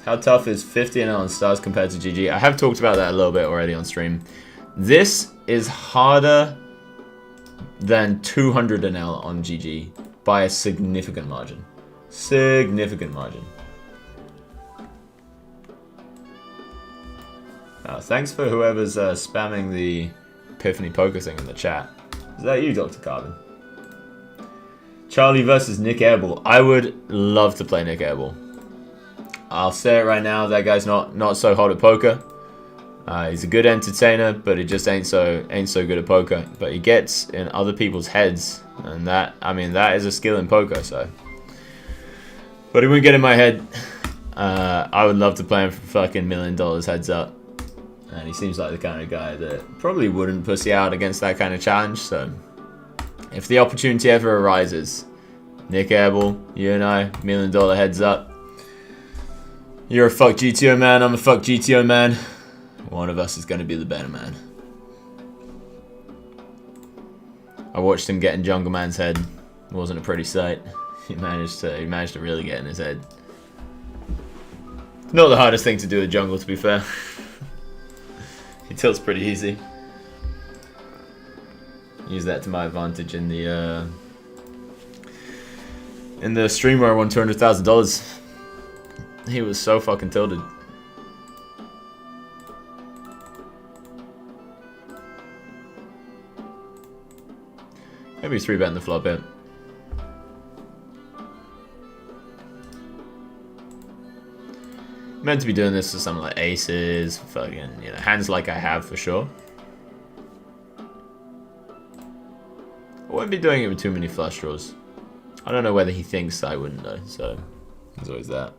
Speaker 1: How tough is 50 NL on stars compared to GG? I have talked about that a little bit already on stream. This is harder than 200 NL on GG by a significant margin. Significant margin. Thanks for whoever's spamming the Epiphany Poker thing in the chat. Is that you, Dr. Carbon? Charlie versus Nick Airball. I would love to play Nick Airball. I'll say it right now, that guy's not so hot at poker. He's a good entertainer, but he just ain't so good at poker. But he gets in other people's heads, and that is a skill in poker. So, but he wouldn't get in my head. I would love to play him for fucking $1 million heads up, and he seems like the kind of guy that probably wouldn't pussy out against that kind of challenge. So, if the opportunity ever arises, Nick Airball, you and I, $1 million heads up. You're a fuck GTO man, I'm a fuck GTO man. One of us is going to be the better man. I watched him get in Jungle Man's head. It wasn't a pretty sight. He managed to really get in his head. Not the hardest thing to do with Jungle, to be fair. He tilts pretty easy. Use that to my advantage in the stream where I won $200,000. He was so fucking tilted. Maybe 3-betting the flop here. Meant to be doing this with something like aces, fucking, you know, hands like I have for sure. I won't be doing it with too many flush draws. I don't know whether he thinks I wouldn't though, so there's always that.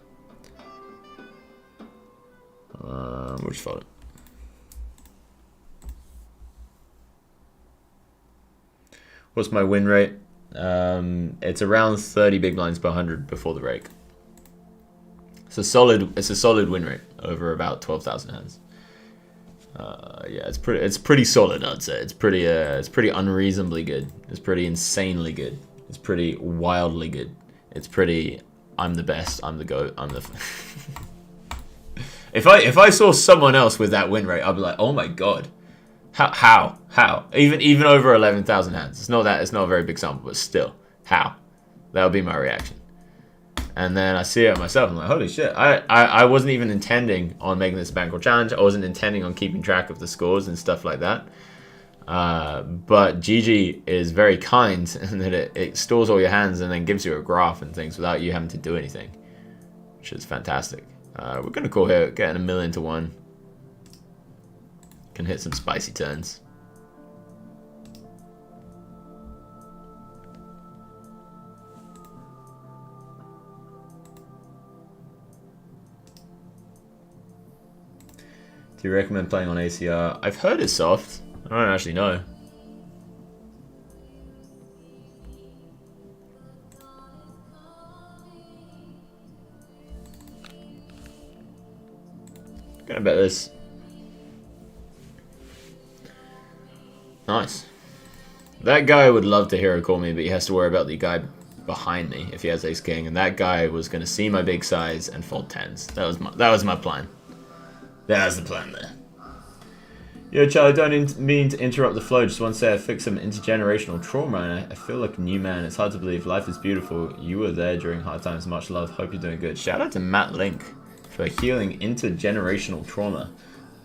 Speaker 1: We'll just fold it. What's my win rate? It's around 30 big blinds per 100 before the rake. It's a solid win rate over about 12,000 hands. Yeah, it's pretty solid, I'd say. It's pretty unreasonably good. It's pretty insanely good. It's pretty wildly good. It's pretty I'm the best, I'm the GOAT, I'm the If I saw someone else with that win rate, I'd be like, "Oh my god. How? Even over 11,000 hands. It's not a very big sample, but still, how?" That would be my reaction. And then I see it myself. I'm like, holy shit. I wasn't even intending on making this a bankroll challenge. I wasn't intending on keeping track of the scores and stuff like that. But GG is very kind in that it stores all your hands and then gives you a graph and things without you having to do anything, which is fantastic. We're going to call here, getting $1,000,000 to 1. can hit some spicy turns. Do you recommend playing on ACR? I've heard it's soft. I don't actually know. Gonna bet this. Nice. That guy would love to hero call me, but he has to worry about the guy behind me if he has ace king, and that guy was gonna see my big size and fold tens. That was my plan. That was the plan there. Yo, Charlie, don't mean to interrupt the flow. Just want to say I fixed some intergenerational trauma, and I feel like a new man. It's hard to believe. Life is beautiful. You were there during hard times. Much love. Hope you're doing good. Shout out to Matt Link for healing intergenerational trauma.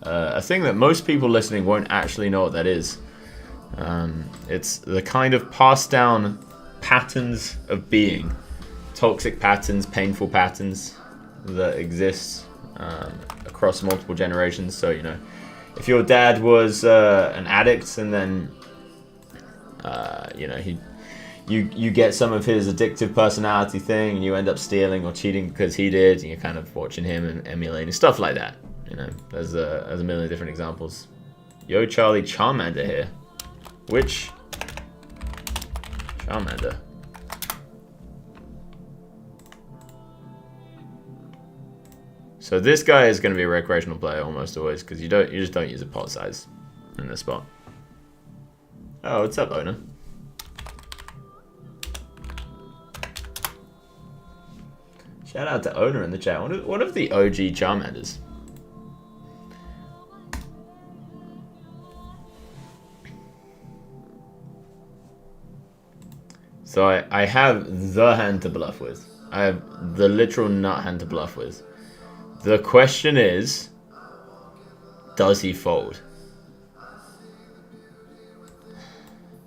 Speaker 1: A thing that most people listening won't actually know what that is. It's the kind of passed down patterns of being, toxic patterns, painful patterns that exist across multiple generations. So, you know, if your dad was an addict and then, you know, you get some of his addictive personality thing and you end up stealing or cheating because he did, and you're kind of watching him and emulating stuff like that. You know, there's a million different examples. Yo, Charlie, Charmander here. Which Charmander? So this guy is going to be a recreational player almost always, because you just don't use a pot size in this spot. Oh, what's up, owner? Shout out to owner in the chat. What of the OG Charmanders? So I have the hand to bluff with. I have the literal nut hand to bluff with. The question is, does he fold?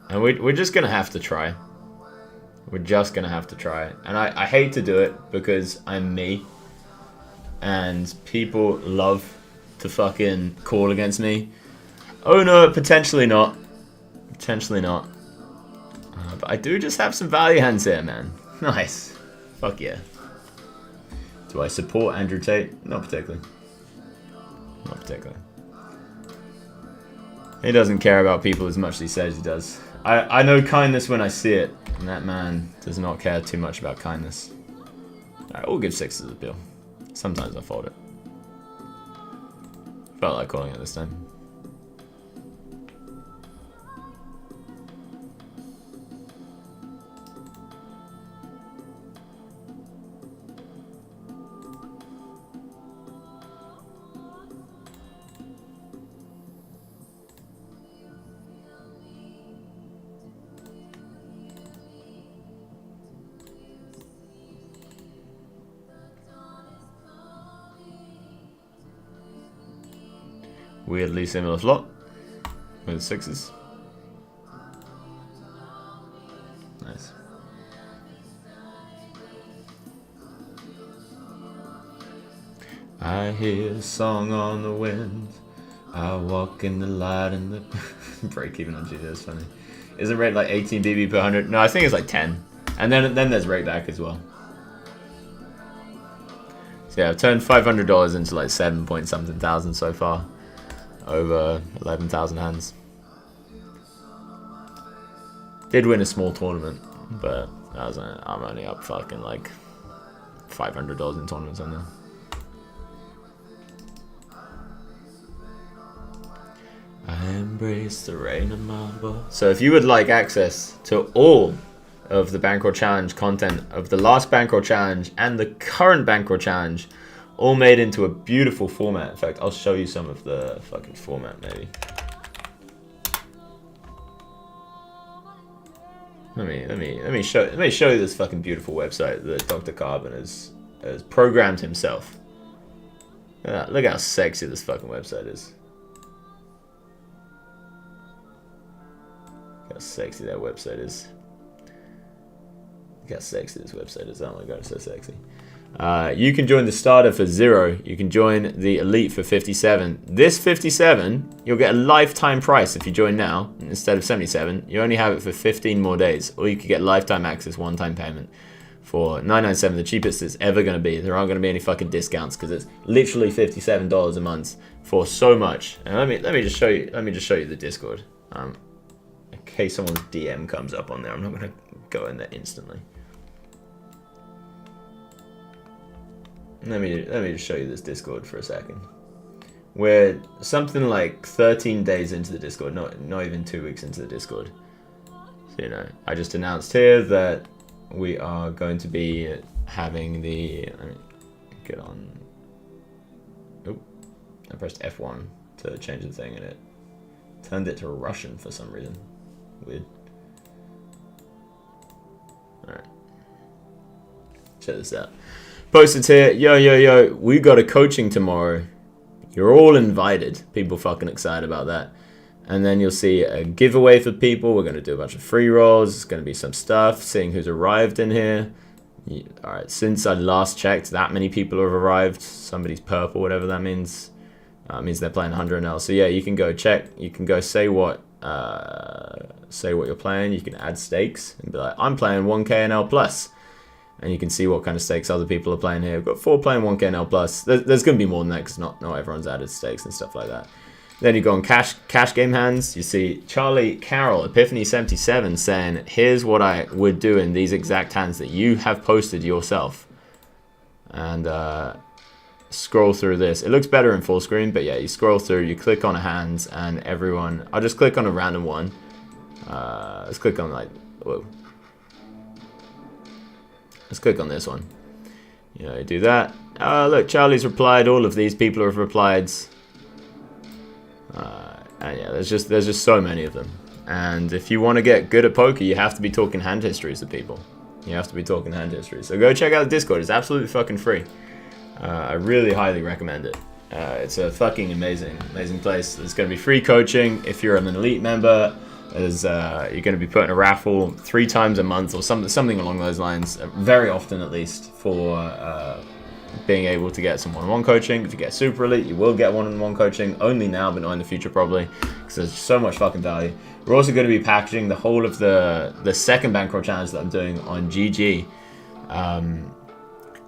Speaker 1: And we're just going to have to try. We're just going to have to try. And I hate to do it because I'm me. And people love to fucking call against me. Oh no, potentially not. Potentially not. But I do just have some value hands here, man. Nice. Fuck yeah. Do I support Andrew Tate? Not particularly. Not particularly. He doesn't care about people as much as he says he does. I know kindness when I see it, and that man does not care too much about kindness. Alright, we'll give sixes a appeal. Sometimes I fold it. Felt like calling it this time. Weirdly similar flop with sixes. Nice. I hear a song on the wind. I walk in the light and the break even on GD is funny. Isn't rate like 18 BB per 100? No, I think it's like 10. And then there's rate back as well. So yeah, I've turned $500 into like 7 point something thousand so far. Over 11,000 hands. Did win a small tournament, but that was I'm only up fucking like $500 in tournaments on there. I embrace the rain of marble. So if you would like access to all of the Bankroll Challenge content of the last Bankroll Challenge and the current Bankroll Challenge, all made into a beautiful format. In fact, I'll show you some of the fucking format, maybe. Let me show you this fucking beautiful website that Dr. Carbon has programmed himself. Look how sexy this fucking website is. Look how sexy that website is. Look how sexy this website is. Oh my god, it's so sexy. You can join the starter for 0. You can join the elite for 57. This 57, you'll get a lifetime price if you join now instead of 77. You only have it for 15 more days, or you could get lifetime access, one-time payment for $9.97, the cheapest it's ever going to be. There aren't going to be any fucking discounts because it's literally $57 a month for so much. And let me just show you. Let me just show you the Discord. In case someone's DM comes up on there, I'm not going to go in there instantly. Let me just show you this Discord for a second. We're something like 13 days into the Discord, not even 2 weeks into the Discord. So I just announced here that we are going to be having the. Let me get on. Oh, I pressed F1 to change the thing, and it turned it to Russian for some reason. Weird. All right, check this out. Posted here, yo, we got a coaching tomorrow. You're all invited. People fucking excited about that. And then you'll see a giveaway for people. We're going to do a bunch of free rolls. It's going to be some stuff, seeing who's arrived in here. All right, since I last checked, that many people have arrived. Somebody's purple, whatever that means. Means they're playing 100 NL. So yeah, you can go check. You can go say what you're playing. You can add stakes and be like, I'm playing 1K NL plus. And you can see what kind of stakes other people are playing here. We've got 4 playing 1K NL plus. There's going to be more than that because not everyone's added stakes and stuff like that. Then you go on cash game hands. You see Charlie Carrel, Epiphany 77, saying, here's what I would do in these exact hands that you have posted yourself. And scroll through this. It looks better in full screen, but yeah, you scroll through, you click on a hands, and everyone... I'll just click on a random one. Let's click on like... Whoa. Let's click on this one. You do that. Look, Charlie's replied. All of these people have replied. And yeah, there's just so many of them. And if you want to get good at poker, you have to be talking hand histories to people. You have to be talking hand histories. So go check out the Discord. It's absolutely fucking free. I really highly recommend it. It's a fucking amazing place. There's going to be free coaching if you're an elite member. You're going to be putting a raffle 3 times a month or something along those lines, very often at least, for being able to get some one-on-one coaching. If you get super elite, you will get one-on-one coaching, only now but not in the future probably, because there's so much fucking value. We're also going to be packaging the whole of the second bankroll challenge that I'm doing on GG.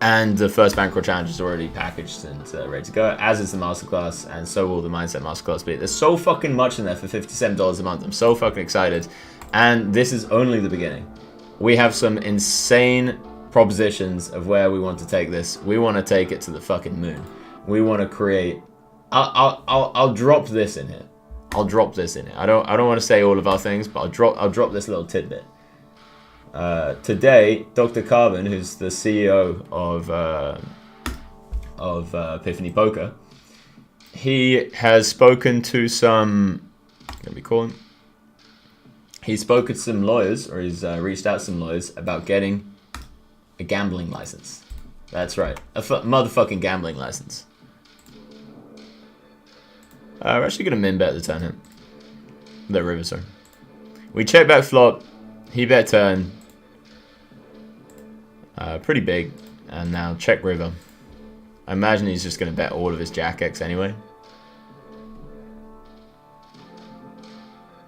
Speaker 1: And the first bankroll challenge is already packaged and ready to go, as is the masterclass, and so will the mindset masterclass be. There's so fucking much in there for $57 a month. I'm so fucking excited. And this is only the beginning. We have some insane propositions of where we want to take this. We want to take it to the fucking moon. We want to create... I'll drop this in here. I'll drop this in here. I don't want to say all of our things, but I'll drop this little tidbit. Today, Dr. Carbon, who's the CEO of Epiphany Poker, he has spoken to some... Let me call him. He's spoken to some lawyers, or he's reached out to some lawyers about getting a gambling license. That's right, a motherfucking gambling license. We're actually gonna min bet the turn him. The river, sorry. We check back flop. He bet turn. Pretty big. And now check river. I imagine he's just going to bet all of his Jack X anyway.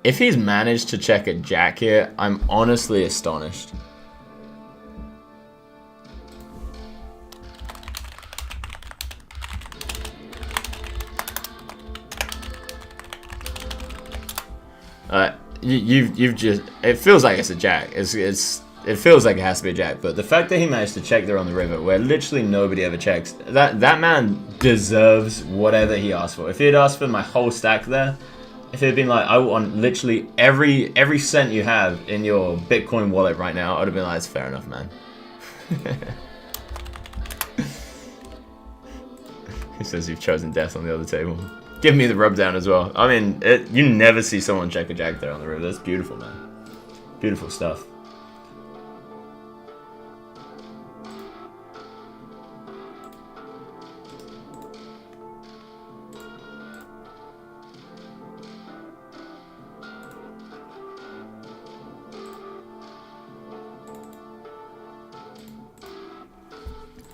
Speaker 1: If he's managed to check a Jack here, I'm honestly astonished. You've just... It feels like it's a Jack. It feels like it has to be a Jack, but the fact that he managed to check there on the river, where literally nobody ever checks, that man deserves whatever he asked for. If he had asked for my whole stack there, if it had been like, I want literally every cent you have in your Bitcoin wallet right now, I would have been like, it's fair enough, man. He says you've chosen death on the other table. Give me the rub down as well. I mean, you never see someone check a Jack there on the river. That's beautiful, man. Beautiful stuff.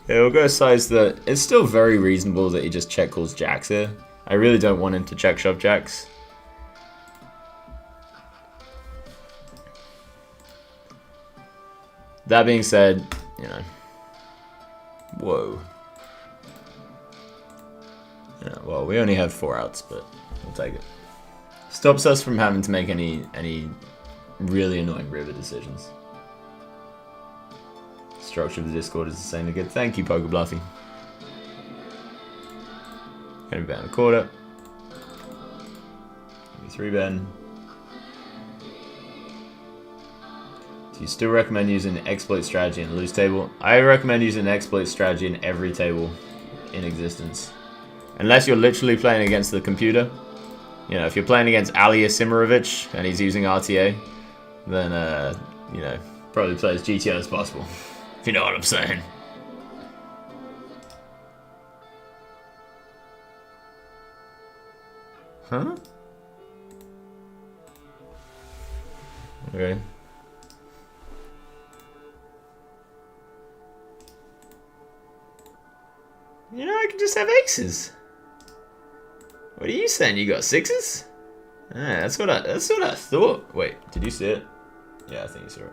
Speaker 1: Yeah, we'll go size that. It's still very reasonable that he just check calls jacks here. I really don't want him to check shove jacks. That being said, you know. Whoa. Yeah, well, we only have 4 outs, but we'll take it. Stops us from having to make any really annoying river decisions. Structure of the Discord is the same again. Thank you, Poker Bluffy. Gonna be down the quarter. 3 Ben. Do you still recommend using an exploit strategy in a loose table? I recommend using an exploit strategy in every table in existence. Unless you're literally playing against the computer. You know, if you're playing against Ali Asimirovich and he's using RTA, then, you know, probably play as GTO as possible. If you know what I'm saying. Huh? Okay. You know, I can just have aces. What are you saying? You got 6s? Ah, that's what I thought. Wait, did you see it? Yeah, I think you saw it.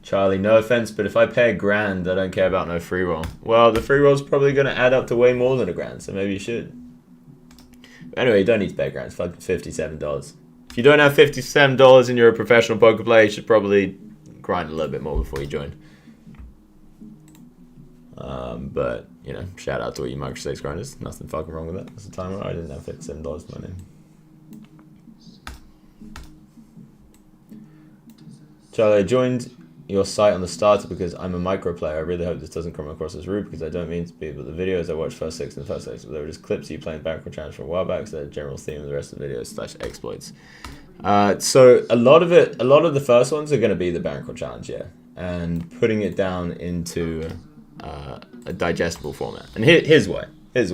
Speaker 1: Charlie, no offense, but if I pay $1,000, I don't care about no free roll. Well, the free roll's probably going to add up to way more than $1,000, so maybe you should. But anyway, you don't need to pay $1,000. It's fucking $57. If you don't have $57 and you're a professional poker player, you should probably grind a little bit more before you join. But, you know, shout out to all you microstakes grinders. Nothing fucking wrong with that. That's the time where I didn't have $57 to my name. Charlie, I joined your site on the starter because I'm a micro player. I really hope this doesn't come across as rude because I don't mean to be, but the videos I watched first 6 and the first 6, but they were just clips of you playing backroll challenge from a while back, so they're a general theme of the rest of the videos / exploits. So a lot of the first ones are going to be the bankroll challenge, yeah, and putting it down into a digestible format. And here's why. There's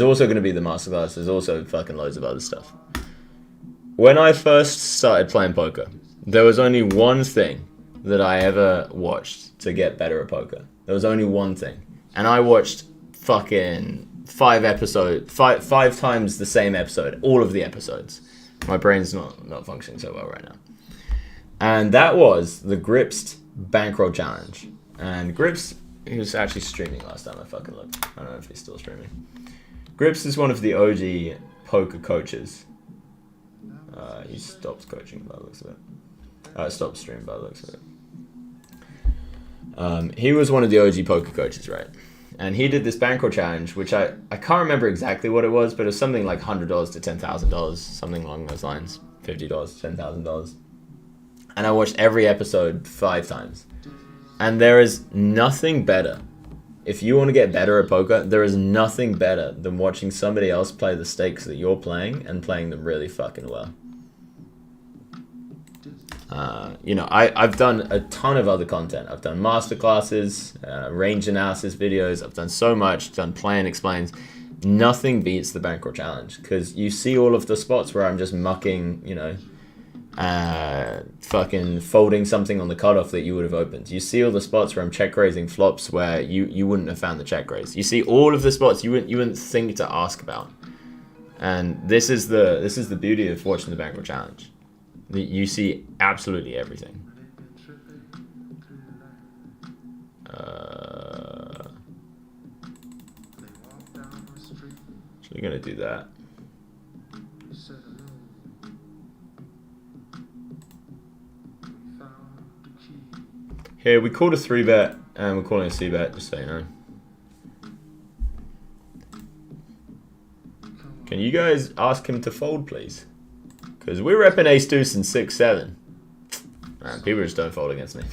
Speaker 1: also going to be the masterclass. There's also fucking loads of other stuff. When I first started playing poker, there was only one thing that I ever watched to get better at poker. There was only one thing. And I watched fucking 5 times the same episode. All of the episodes. My brain's not functioning so well right now. And that was the Gripsed Bankroll Challenge. And Grips, he was actually streaming last time I fucking looked. I don't know if he's still streaming. Grips is one of the OG poker coaches. He stopped coaching by the looks of it. Stopped streaming by the looks of it. He was one of the OG poker coaches, right? And he did this bankroll challenge, which I can't remember exactly what it was, but it was something like $100 to $10,000, something along those lines. $50 to $10,000. And I watched every episode 5 times. And there is nothing better. If you want to get better at poker, there is nothing better than watching somebody else play the stakes that you're playing and playing them really fucking well. You know, I've done a ton of other content. I've done masterclasses, range analysis videos. I've done so much, done play and explains. Nothing beats the bankroll challenge because you see all of the spots where I'm just mucking, you know, fucking folding something on the cutoff that you would have opened. You see all the spots where I'm check raising flops where you wouldn't have found the check raise. You see all of the spots you wouldn't think to ask about. And this is the beauty of watching the bankroll challenge. You see absolutely everything. Actually gonna do that. Here, we called a 3-bet, and we're calling a C-bet, just so you know. Can you guys ask him to fold, please? Because we're repping ace deuce and 6-7. Man, people just don't fold against me.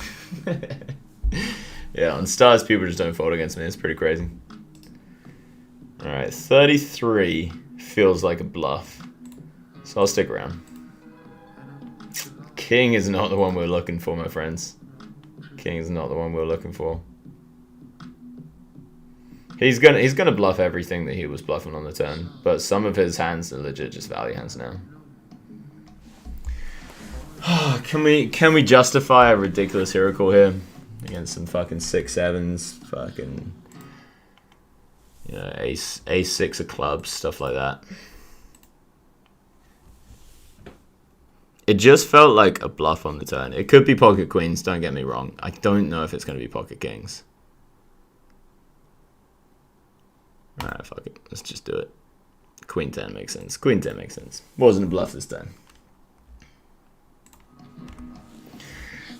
Speaker 1: Yeah, on stars, people just don't fold against me. It's pretty crazy. Alright, 33 feels like a bluff. So I'll stick around. King is not the one we're looking for, my friends. King is not the one we're looking for. He's gonna bluff everything that he was bluffing on the turn, but some of his hands are legit just value hands now. Can we justify a ridiculous hero call here against some fucking 6-7s, fucking ace 6 of clubs, stuff like that? It just felt like a bluff on the turn. It could be pocket queens, don't get me wrong. I don't know if it's going to be pocket kings. Alright, fuck it. Let's just do it. Queen 10 makes sense. Queen 10 makes sense. Wasn't a bluff this time.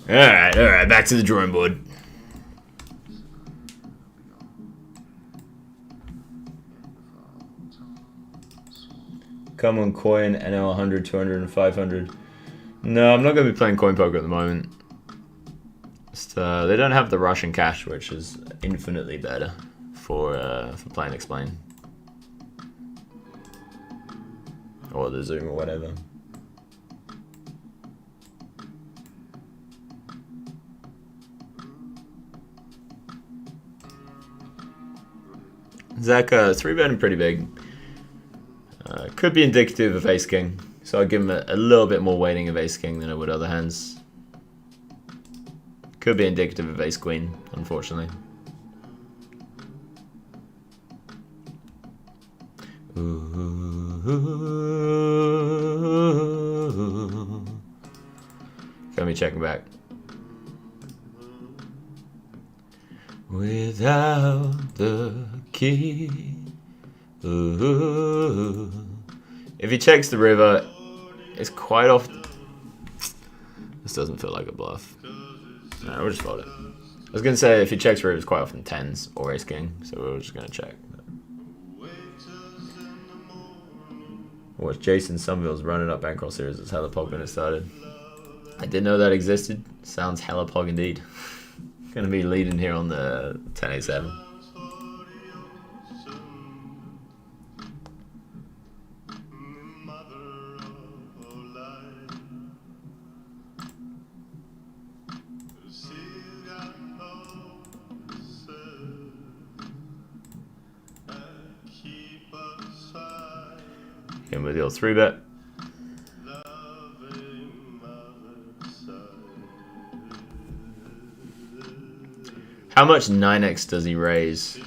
Speaker 1: Alright, back to the drawing board. Come on, coin, NL 100, 200, and 500. No, I'm not going to be playing coin poker at the moment. They don't have the Russian cash, which is infinitely better for playing explain. Or the Zoom or whatever. Zach, 3-betting pretty big. Could be indicative of ace king, so I'll give him a little bit more weighting of ace king than I would other hands. Could be indicative of ace queen, unfortunately. Let me check him back. Without the key. Ooh. If he checks the river, it's quite often. This doesn't feel like a bluff. No, we'll just fold it. I was gonna say if he checks river, it's quite often 10s or ace king, so we're just gonna check. Watch Jason Somerville's running up bankroll series. That's how the pog when it started. I didn't know that existed. Sounds hella pog indeed. Gonna be leading here on the 10-8-7. Him with the old 3-bet. How much 9x does he raise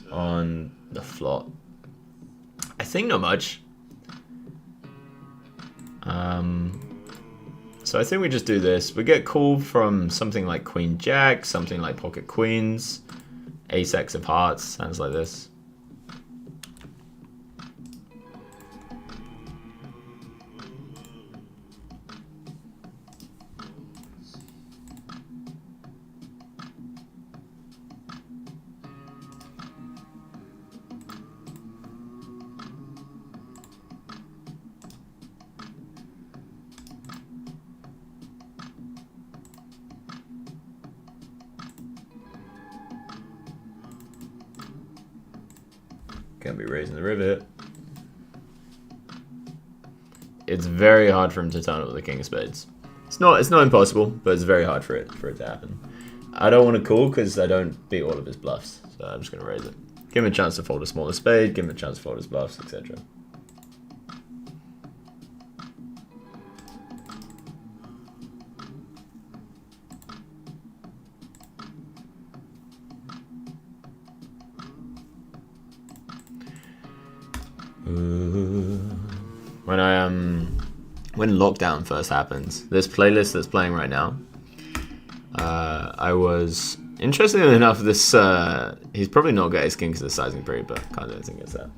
Speaker 1: on the flop? I think not much. So I think we just do this. We get called from something like Queen Jack, something like pocket queens, ace X of hearts, sounds like this. Can't be raising the river hit. It's very hard for him to turn up with the king of spades. It's not impossible, but it's very hard for it to happen. I don't want to call because I don't beat all of his bluffs, so I'm just gonna raise it. Give him a chance to fold a smaller spade, give him a chance to fold his bluffs, etc. When lockdown first happened, this playlist that's playing right now, I was, interestingly enough, this he's probably not got ace king because of the sizing period, but kind of think it's that.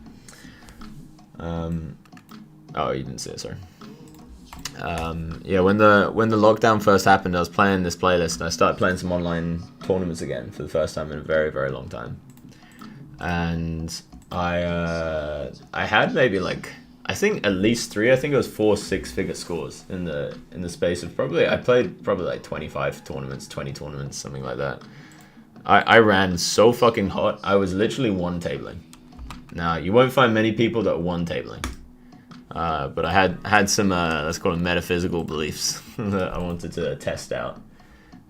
Speaker 1: Oh, you didn't see it, sorry. Yeah, when the lockdown first happened, I was playing this playlist and I started playing some online tournaments again for the first time in a very, very long time. And I had maybe like, I think at least 3, I think it was 4 6-figure scores in the space of I played probably like 25 tournaments, 20 tournaments, something like that. I ran so fucking hot, I was literally one tabling. Now, you won't find many people that one tabling. But I had some, let's call them metaphysical beliefs that I wanted to test out.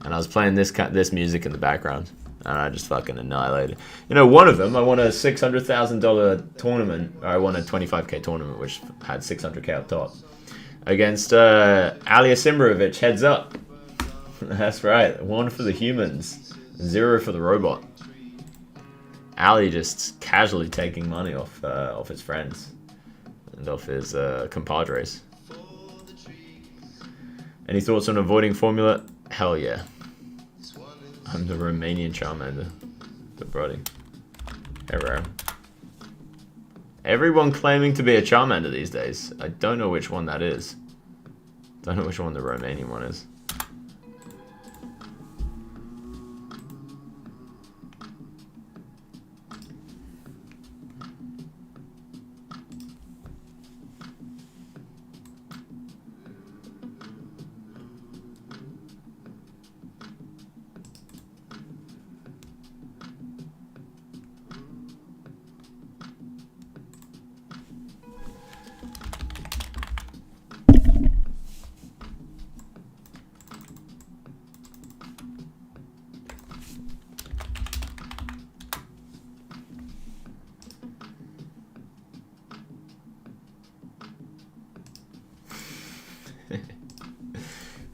Speaker 1: And I was playing this music in the background. And I just fucking annihilated. You know, one of them, I won a $600,000 tournament. Or I won a 25k tournament, which had 600k up top. Against Ali Asimbrovic, heads up. That's right, 1 for the humans, 0 for the robot. Ali just casually taking money off his friends and off his compadres. Any thoughts on avoiding formula? Hell yeah. I'm the Romanian Charmander. The Brody. Carrel. Everyone claiming to be a Charmander these days. I don't know which one that is. Don't know which one the Romanian one is.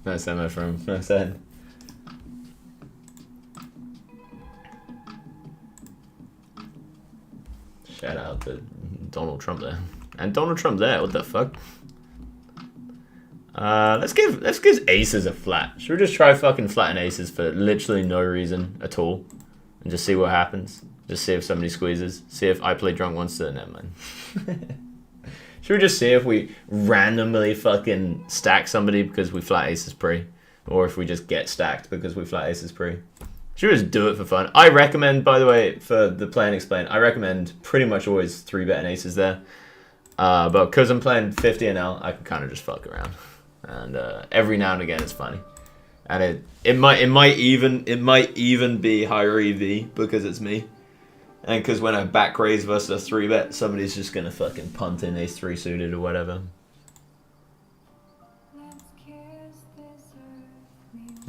Speaker 1: Nice ammo from nice head. Shout out to Donald Trump there. And Donald Trump there, what the fuck? Let's give aces a flat. Should we just try fucking flatten aces for literally no reason at all? And just see what happens? Just see if somebody squeezes. See if I play drunk once to never mind. Should we just see if we randomly fucking stack somebody because we flat aces pre? Or if we just get stacked because we flat aces pre? Should we just do it for fun? I recommend, by the way, for the play and explain, I recommend pretty much always 3-betting aces there. But because I'm playing 50 NL, I can kind of just fuck around. And every now and again it's funny. And it might even be higher EV because it's me. And because when I back raise versus a 3-bet, somebody's just gonna fucking punt in ace 3 suited or whatever.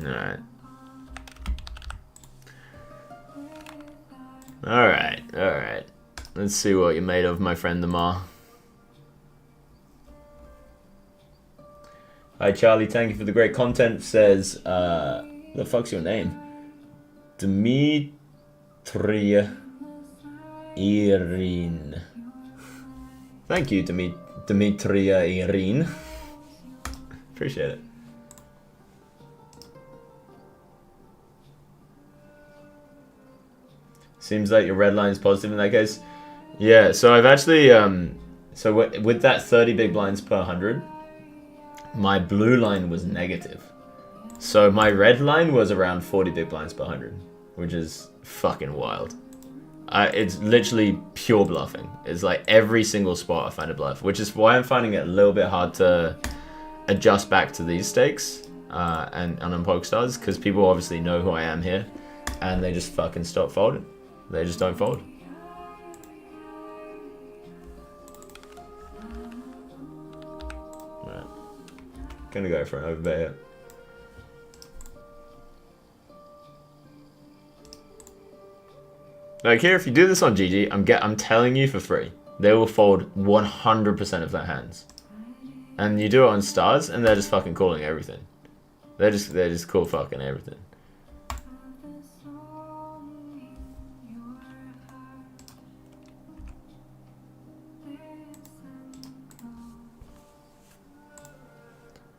Speaker 1: Alright. Alright. Let's see what you're made of, my friend Damar. Hi Charlie, thank you for the great content. Says, the fuck's your name? Dimitri Irene. Thank you, Dimitria Irene. Appreciate it. Seems like your red line is positive in that case. Yeah, so I've actually, so with that 30 big blinds per 100, my blue line was negative. So my red line was around 40 big blinds per 100, which is fucking wild. It's literally pure bluffing. It's like every single spot I find a bluff, which is why I'm finding it a little bit hard to adjust back to these stakes and on PokerStars, because people obviously know who I am here, and they just fucking stop folding. They just don't fold. Right. Gonna go for an overbet here. Like here, if you do this on GG, I'm telling you for free, they will fold 100% of their hands. And you do it on stars, and they're just fucking calling everything. They're just cool fucking everything.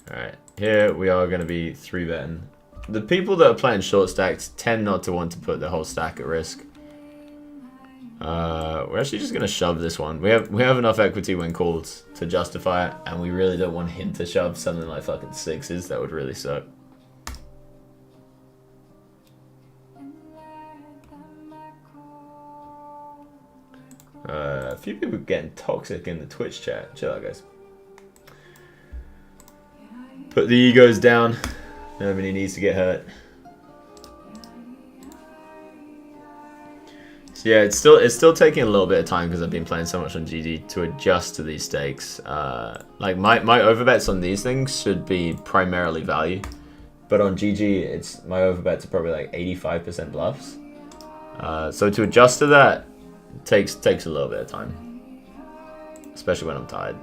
Speaker 1: Alright, here we are going to be 3-betting. The people that are playing short stacks tend not to want to put the whole stack at risk. We're actually just going to shove this one. We have enough equity when called to justify it, and we really don't want him to shove something like fucking 6s. That would really suck. A few people getting toxic in the Twitch chat. Chill out, guys. Put the egos down. Nobody needs to get hurt. So yeah, it's still taking a little bit of time because I've been playing so much on GG to adjust to these stakes. Like my overbets on these things should be primarily value, but on GG my overbets are probably like 85% bluffs. So to adjust to that takes a little bit of time, especially when I'm tired.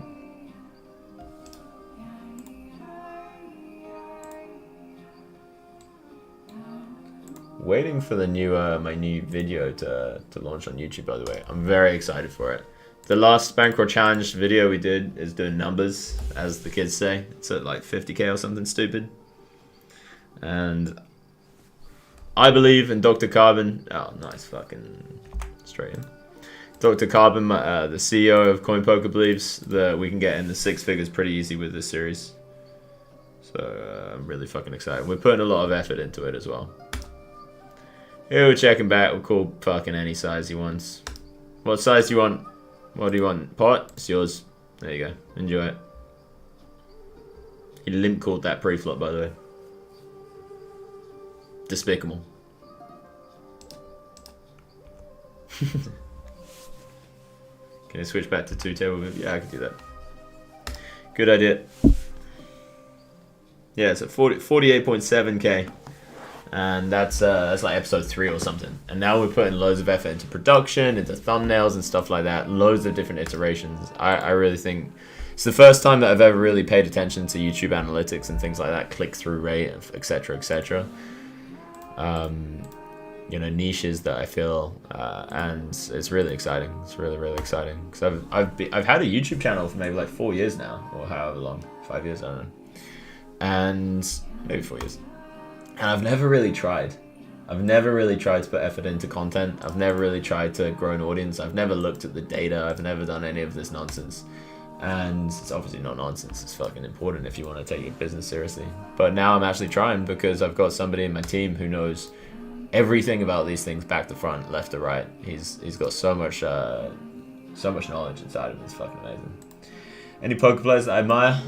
Speaker 1: Waiting for the new my new video to launch on YouTube, by the way. I'm very excited for it. The last Bankroll Challenge video we did is doing numbers, as the kids say. It's at like 50k or something stupid. And I believe in Dr. Carbon. Oh, nice, fucking straight in. Dr. Carbon, the CEO of CoinPoker, believes that we can get in the 6 figures pretty easy with this series. So I'm really fucking excited. We're putting a lot of effort into it as well. Here we're checking back. We'll call fucking any size he wants. What size do you want? What do you want? Pot? It's yours. There you go. Enjoy it. He limp called that pre-flop, by the way. Despicable. Can you switch back to 2 table view? Yeah, I can do that. Good idea. Yeah, it's at 48.7k. And that's like episode 3 or something. And now we're putting loads of effort into production, into thumbnails and stuff like that. Loads of different iterations. I really think it's the first time that I've ever really paid attention to YouTube analytics and things like that, click-through rate, etc., etc. You know, niches that I feel, and it's really exciting. It's really, really exciting because I've had a YouTube channel for maybe like 4 years now, or however long, 5 years, I don't know, and maybe 4 years. And I've never really tried. I've never really tried to put effort into content. I've never really tried to grow an audience. I've never looked at the data. I've never done any of this nonsense. And it's obviously not nonsense. It's fucking important if you want to take your business seriously. But now I'm actually trying because I've got somebody in my team who knows everything about these things back to front, left to right. He's got so much knowledge inside of him. It's fucking amazing. Any poker players that I admire?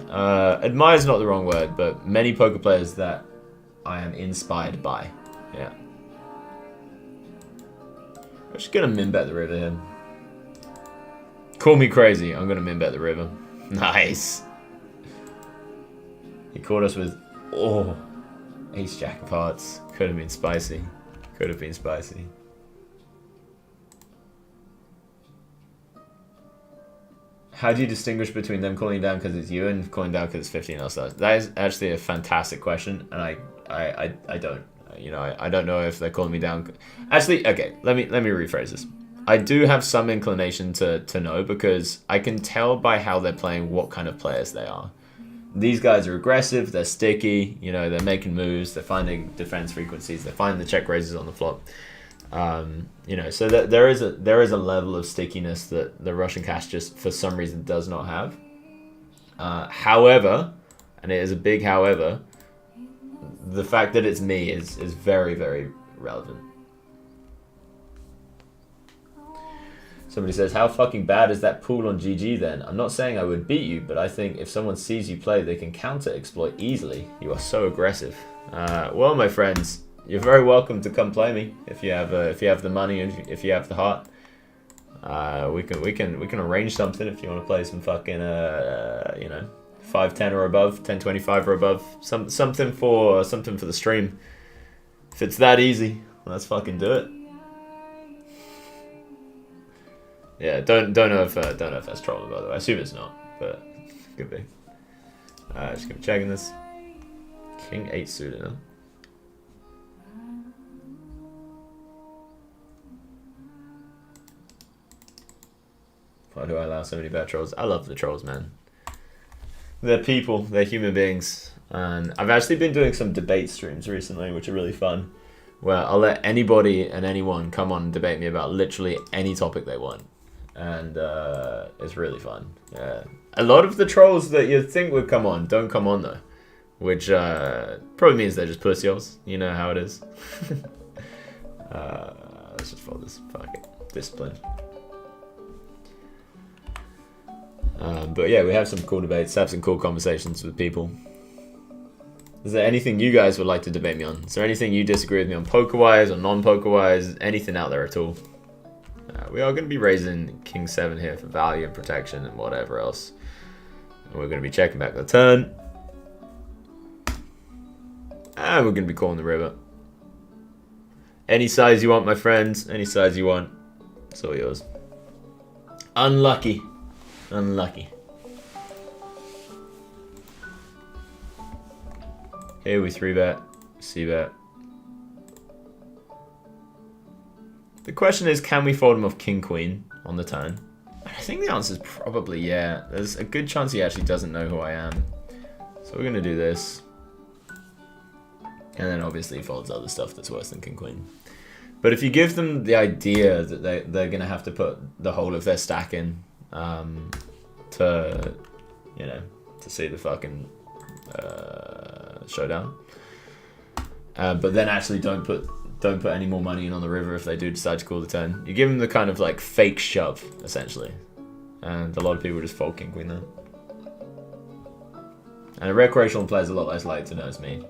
Speaker 1: Admire is not the wrong word, but many poker players that I am inspired by. Yeah. I'm just gonna min bet the river here. Call me crazy. I'm gonna min bet the river. Nice. He caught us with ace jack of hearts. Could have been spicy. Could have been spicy. How do you distinguish between them calling down because it's you and calling down because it's 15 outside? That is actually a fantastic question, and I don't. You know, I don't know if they're calling me down. Actually, okay, let me rephrase this. I do have some inclination to know because I can tell by how they're playing what kind of players they are. These guys are aggressive, they're sticky, you know, they're making moves, they're finding defense frequencies, they're finding the check raises on the flop. You know, so that there is a level of stickiness that the Russian cash just for some reason does not have. However, and it is a big however, the fact that it's me is very, very relevant. Somebody says, how fucking bad is that pool on GG then? I'm not saying I would beat you, but I think if someone sees you play, they can counter-exploit easily. You are so aggressive. Well, my friends, you're very welcome to come play me if you have the money and if you have the heart. We can arrange something if you want to play some fucking you know, 510 or above, 1025 or above, something for the stream. If it's that easy, let's fucking do it. Yeah, don't know if that's trolling, by the way. I assume it's not, but could be. Just gonna be checking this. King 8 suited, huh? Why do I allow so many bad trolls? I love the trolls, man. They're people, they're human beings. And I've actually been doing some debate streams recently, which are really fun. Where I'll let anybody and anyone come on and debate me about literally any topic they want. And it's really fun. Yeah. A lot of the trolls that you'd think would come on don't come on though. Which probably means they're just pussy-holes. You know how it is. Let's just follow this. Fuck it. Discipline. But yeah, we have some cool debates, have some cool conversations with people. Is there anything you guys would like to debate me on? Is there anything you disagree with me on poker-wise or non-poker-wise? Anything out there at all? We are going to be raising King 7 here for value and protection and whatever else. And we're going to be checking back the turn. And we're going to be calling the river. Any size you want, my friends. Any size you want. It's all yours. Unlucky. Unlucky. Here we 3-bet, C-bet. The question is, can we fold him off King-Queen on the turn? I think the answer is probably yeah. There's a good chance he actually doesn't know who I am. So we're going to do this. And then obviously he folds other stuff that's worse than King-Queen. But if you give them the idea that they're going to have to put the whole of their stack in to, you know, to see the fucking showdown. But then actually don't put any more money in on the river if they do decide to call the turn. You give them the kind of like fake shove, essentially. And a lot of people just fold King-Queen there. And a recreational player is a lot less likely to know it's me.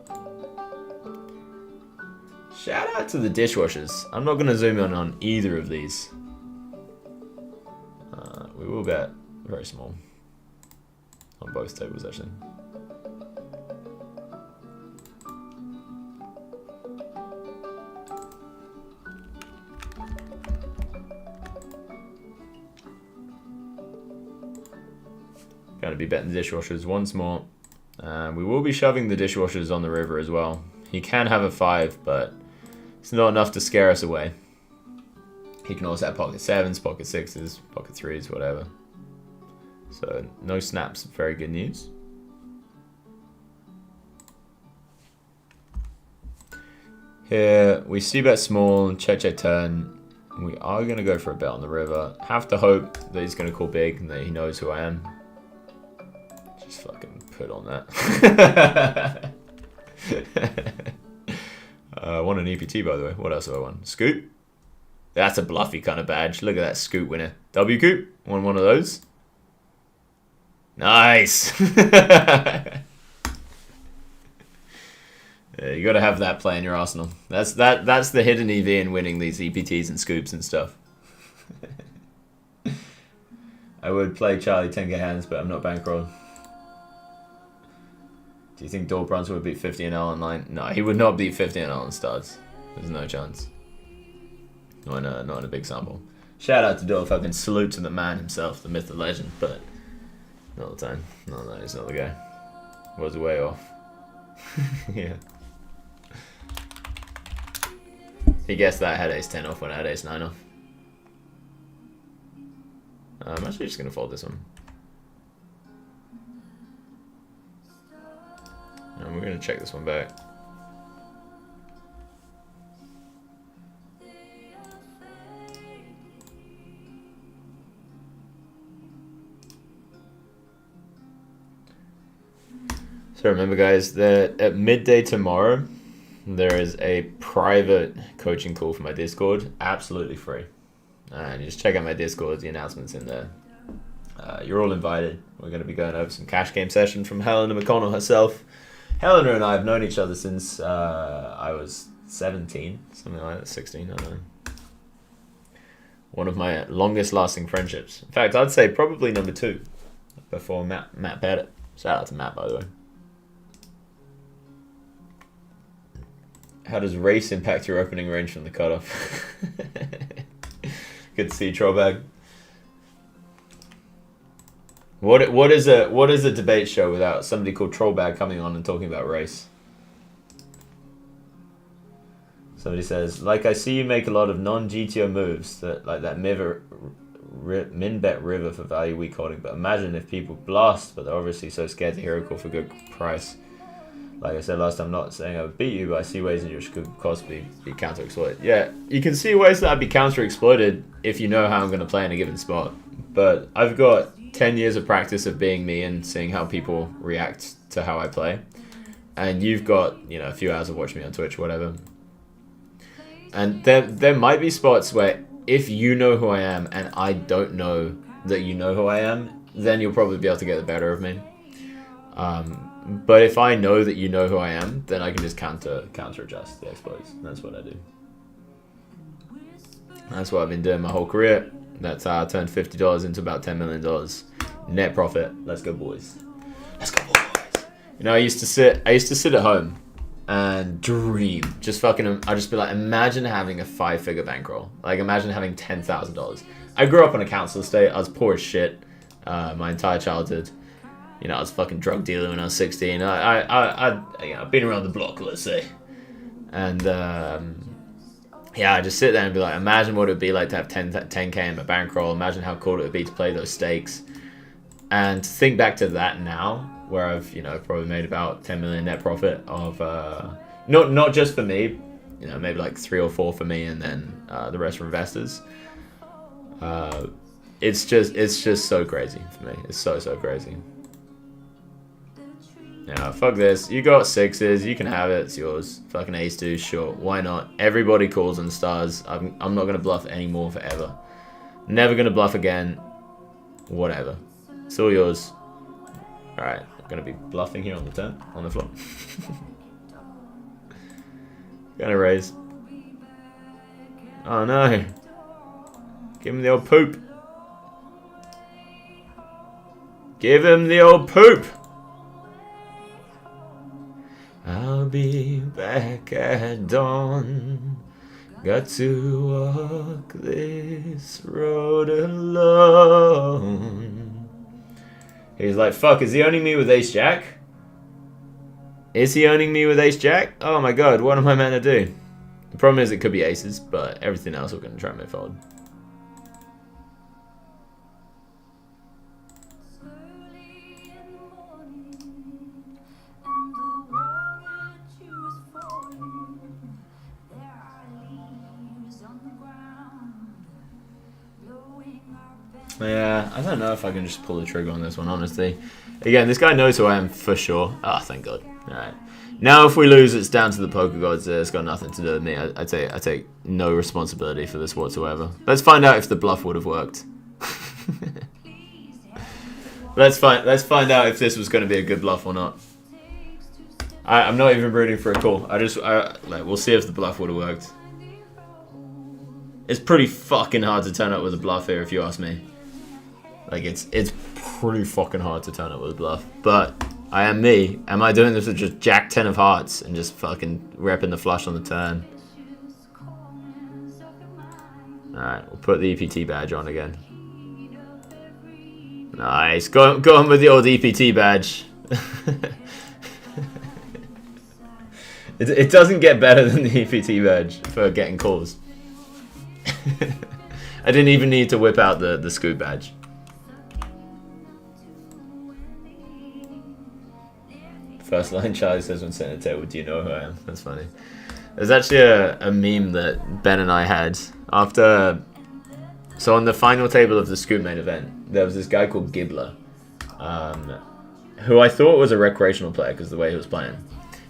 Speaker 1: Shout out to the dishwashers. I'm not going to zoom in on either of these. We will bet very small. On both tables, actually. Going to be betting the dishwashers once more. We will be shoving the dishwashers on the river as well. He can have a 5, but it's not enough to scare us away. He can also have pocket 7s, pocket 6s, pocket 3s, whatever. So no snaps, very good news. Here we see bet small, check turn. We are going to go for a bet on the river. Have to hope that he's going to call big and that he knows who I am. Just fucking put on that. I won an EPT, by the way. What else have I won? Scoop. That's a bluffy kind of badge. Look at that scoop winner. W Coop. Won one of those. Nice. Yeah, you got to have that play in your arsenal. That's the hidden EV in winning these EPTs and scoops and stuff. I would play Charlie 10k hands, but I'm not bankrolled. Do you think Dol Brunson would beat 50 and L online? No, he would not beat 50 and L on studs. There's no chance. Not in a big sample. Shout out to Dol, fucking salute to the man himself, the myth, the legend, but not the time. No, he's not the guy. Was way off. Yeah. He guessed that I had ace 10 off when I had ace 9 off. I'm actually just going to fold this one. And we're going to check this one back. So remember guys, that at midday tomorrow, there is a private coaching call for my Discord, absolutely free. And you just check out my Discord, the announcement's in there. You're all invited. We're going to be going over some cash game session from Helena McConnell herself. Helena and I have known each other since I was 17, something like that, 16, I don't know. One of my longest lasting friendships. In fact, I'd say probably number 2 before Matt Pettit. Shout out to Matt, by the way. How does race impact your opening range from the cutoff? Good to see you, Trollbag. What is a debate show without somebody called Trollbag coming on and talking about race? Somebody says, like I see you make a lot of non-GTO moves that like that min bet river for value weak holding, but imagine if people blast, but they're obviously so scared to hear a call for good price. Like I said last time, I'm not saying I would beat you, but I see ways in which could possibly be counter-exploited. Yeah, you can see ways that I'd be counter-exploited if you know how I'm going to play in a given spot. But I've got 10 years of practice of being me and seeing how people react to how I play. And you've got, you know, a few hours of watching me on Twitch, whatever. And there might be spots where if you know who I am and I don't know that you know who I am, then you'll probably be able to get the better of me. But if I know that you know who I am, then I can just counter adjust the exploits. That's what I do. That's what I've been doing my whole career. That's how I turned $50 into about $10 million net profit. Let's go, boys. Let's go, boys. You know, I used to sit at home and dream. Just fucking, I'd just be like, imagine having a 5-figure bankroll. Like, imagine having $10,000. I grew up on a council estate. I was poor as shit my entire childhood. You know, I was fucking drug dealer when I was 16. I've been around the block, let's say. And, yeah, I just sit there and be like, imagine what it would be like to have 10K in my bankroll. Imagine how cool it would be to play those stakes. And to think back to that now, where I've, you know, probably made about 10 million net profit of, not just for me, you know, maybe like 3 or 4 for me, and then the rest for investors. It's just so crazy for me. It's so crazy. Yeah, fuck this. You got 6s, you can have it, it's yours. Fucking ace 2, sure, why not? Everybody calls on stars. I'm not gonna bluff anymore forever. Never gonna bluff again. Whatever. It's all yours. Alright, I'm gonna be bluffing here on the turn, on the flop. Gonna raise. Oh no. Give him the old poop. Give him the old poop. I'll be back at dawn. Got to walk this road alone. He's like, fuck, is he owning me with ace jack? Is he owning me with ace jack? Oh my god, what am I meant to do? The problem is it could be aces, but everything else we're going to try and make fold. Yeah, I don't know if I can just pull the trigger on this one, honestly. Again, this guy knows who I am for sure. Ah, oh, thank God. Alright. Now if we lose, it's down to the poker gods. It's got nothing to do with me. I take no responsibility for this whatsoever. Let's find out if the bluff would have worked. Let's find out if this was going to be a good bluff or not. I'm not even rooting for a call. We'll see if the bluff would have worked. It's pretty fucking hard to turn up with a bluff here, if you ask me. Like, it's pretty fucking hard to turn up with a bluff. But I am me. Am I doing this with just Jack 10 of hearts and just fucking repping the flush on the turn? Alright, we'll put the EPT badge on again. Nice. Go on with the old EPT badge. It doesn't get better than the EPT badge for getting calls. I didn't even need to whip out the scoop badge. First line Charlie says when sitting at the table, do you know who I am? That's funny. There's actually a meme that Ben and I had after. So on the final table of the scoop main event, there was this guy called Gibbler, who I thought was a recreational player because the way he was playing.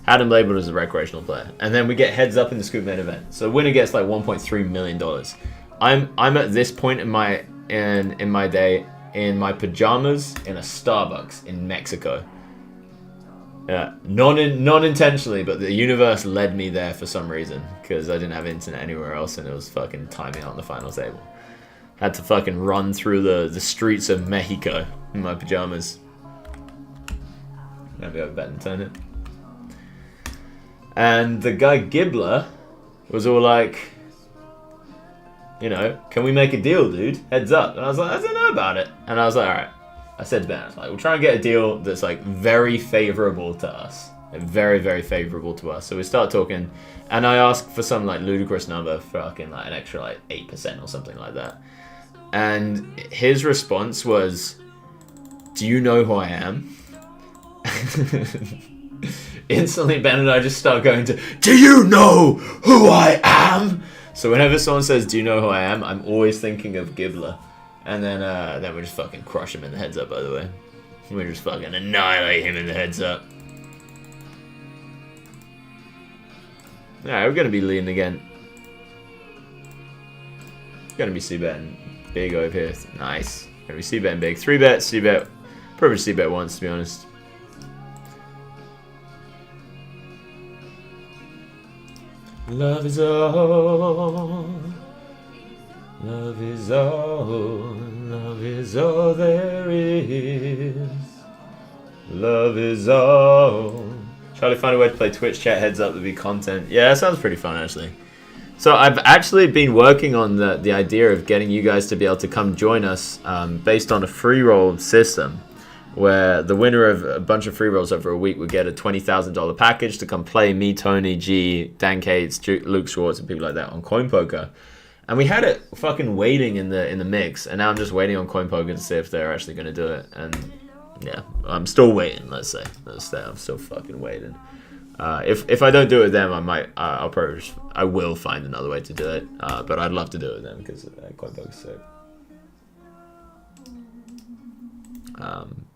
Speaker 1: Had him labeled as a recreational player. And then we get heads up in the scoop main event. So winner gets like $1.3 million. I'm at this point in my day in my pajamas in a Starbucks in Mexico. Yeah, non-intentionally, but the universe led me there for some reason because I didn't have internet anywhere else, and it was fucking timing on the final table. Had to fucking run through the streets of Mexico in my pajamas. Maybe I've bet and turn it. And the guy Gibbler was all like, you know, can we make a deal, dude? Heads up. And I was like, I don't know about it. And I was like, all right. I said to Ben, I was like, we'll try and get a deal that's like very favorable to us. Like, very, very favorable to us. So we start talking, and I asked for some like ludicrous number, fucking like an extra like 8% or something like that. And his response was, do you know who I am? Instantly, Ben and I just start going to, do you know who I am? So whenever someone says, do you know who I am? I'm always thinking of Gibbler. And then we just fucking crush him in the heads up, by the way. We just fucking annihilate him in the heads up. Alright, we're going to be leading again. Going to be C-betting big over here. Nice. Going to be C-betting big. 3-bet, C-bet. Probably C-bet once, to be honest. Love is all. Love is all. Love is all there is. Love is all. Charlie, find a way to play Twitch chat heads up to be content. Yeah, that sounds pretty fun, actually. So I've actually been working on the idea of getting you guys to be able to come join us based on a free roll system where the winner of a bunch of free rolls over a week would get a $20,000 package to come play me, Tony, G, Dan Cates, Luke Schwartz, and people like that on Coin Poker. And we had it fucking waiting in the mix, and now I'm just waiting on Coin Poker to see if they're actually going to do it. And yeah, I'm still waiting. Let's say I'm still fucking waiting. If I don't do it with them, I will find another way to do it. But I'd love to do it with them because Coin Poker's sick.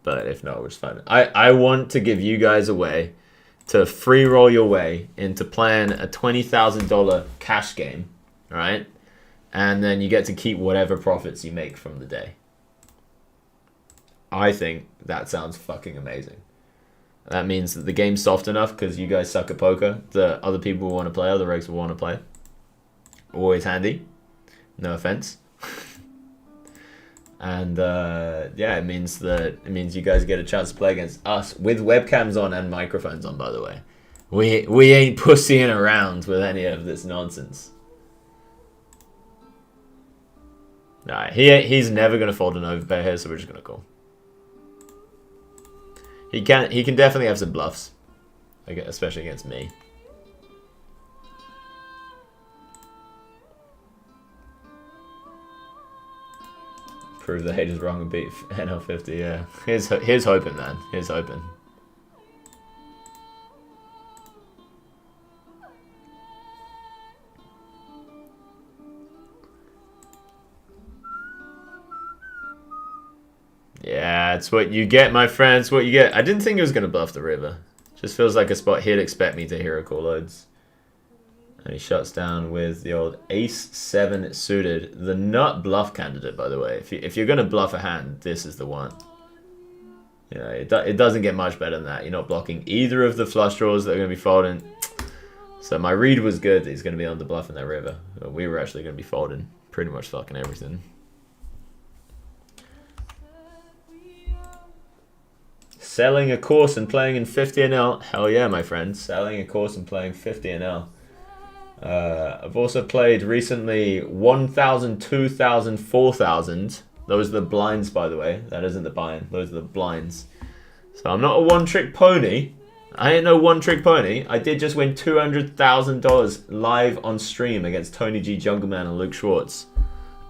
Speaker 1: But if not, we're just fine. I want to give you guys a way to free roll your way into playing a $20,000 cash game, right? And then you get to keep whatever profits you make from the day. I think that sounds fucking amazing. That means that the game's soft enough because you guys suck at poker that other people will want to play, other rigs will want to play. Always handy. No offense. And yeah, it means you guys get a chance to play against us with webcams on and microphones on, by the way. We ain't pussying around with any of this nonsense. Nah, he's never gonna fold an overpair here, so we're just gonna call. He can definitely have some bluffs, especially against me. Prove the haters wrong and beat NL50. Yeah, here's hoping, man. Here's hoping. Yeah, it's what you get, my friends. What you get. I didn't think he was gonna bluff the river. Just feels like a spot he'd expect me to hero call loads. And he shuts down with the old ace-7 suited. The nut bluff candidate, by the way. If you're going to bluff a hand, this is the one. You know, it doesn't get much better than that. You're not blocking either of the flush draws that are going to be folding. So my read was good that he's going to be on the bluff in that river. But we were actually going to be folding pretty much fucking everything. Selling a course and playing in 50 NL. Hell yeah, my friend. Selling a course and playing 50 NL. I've also played recently 1,000, 2,000, 4,000. Those are the blinds, by the way. That isn't the buy-in. Those are the blinds. So I'm not a one-trick pony. I ain't no one-trick pony. I did just win $200,000 live on stream against Tony G, Jungleman, and Luke Schwartz.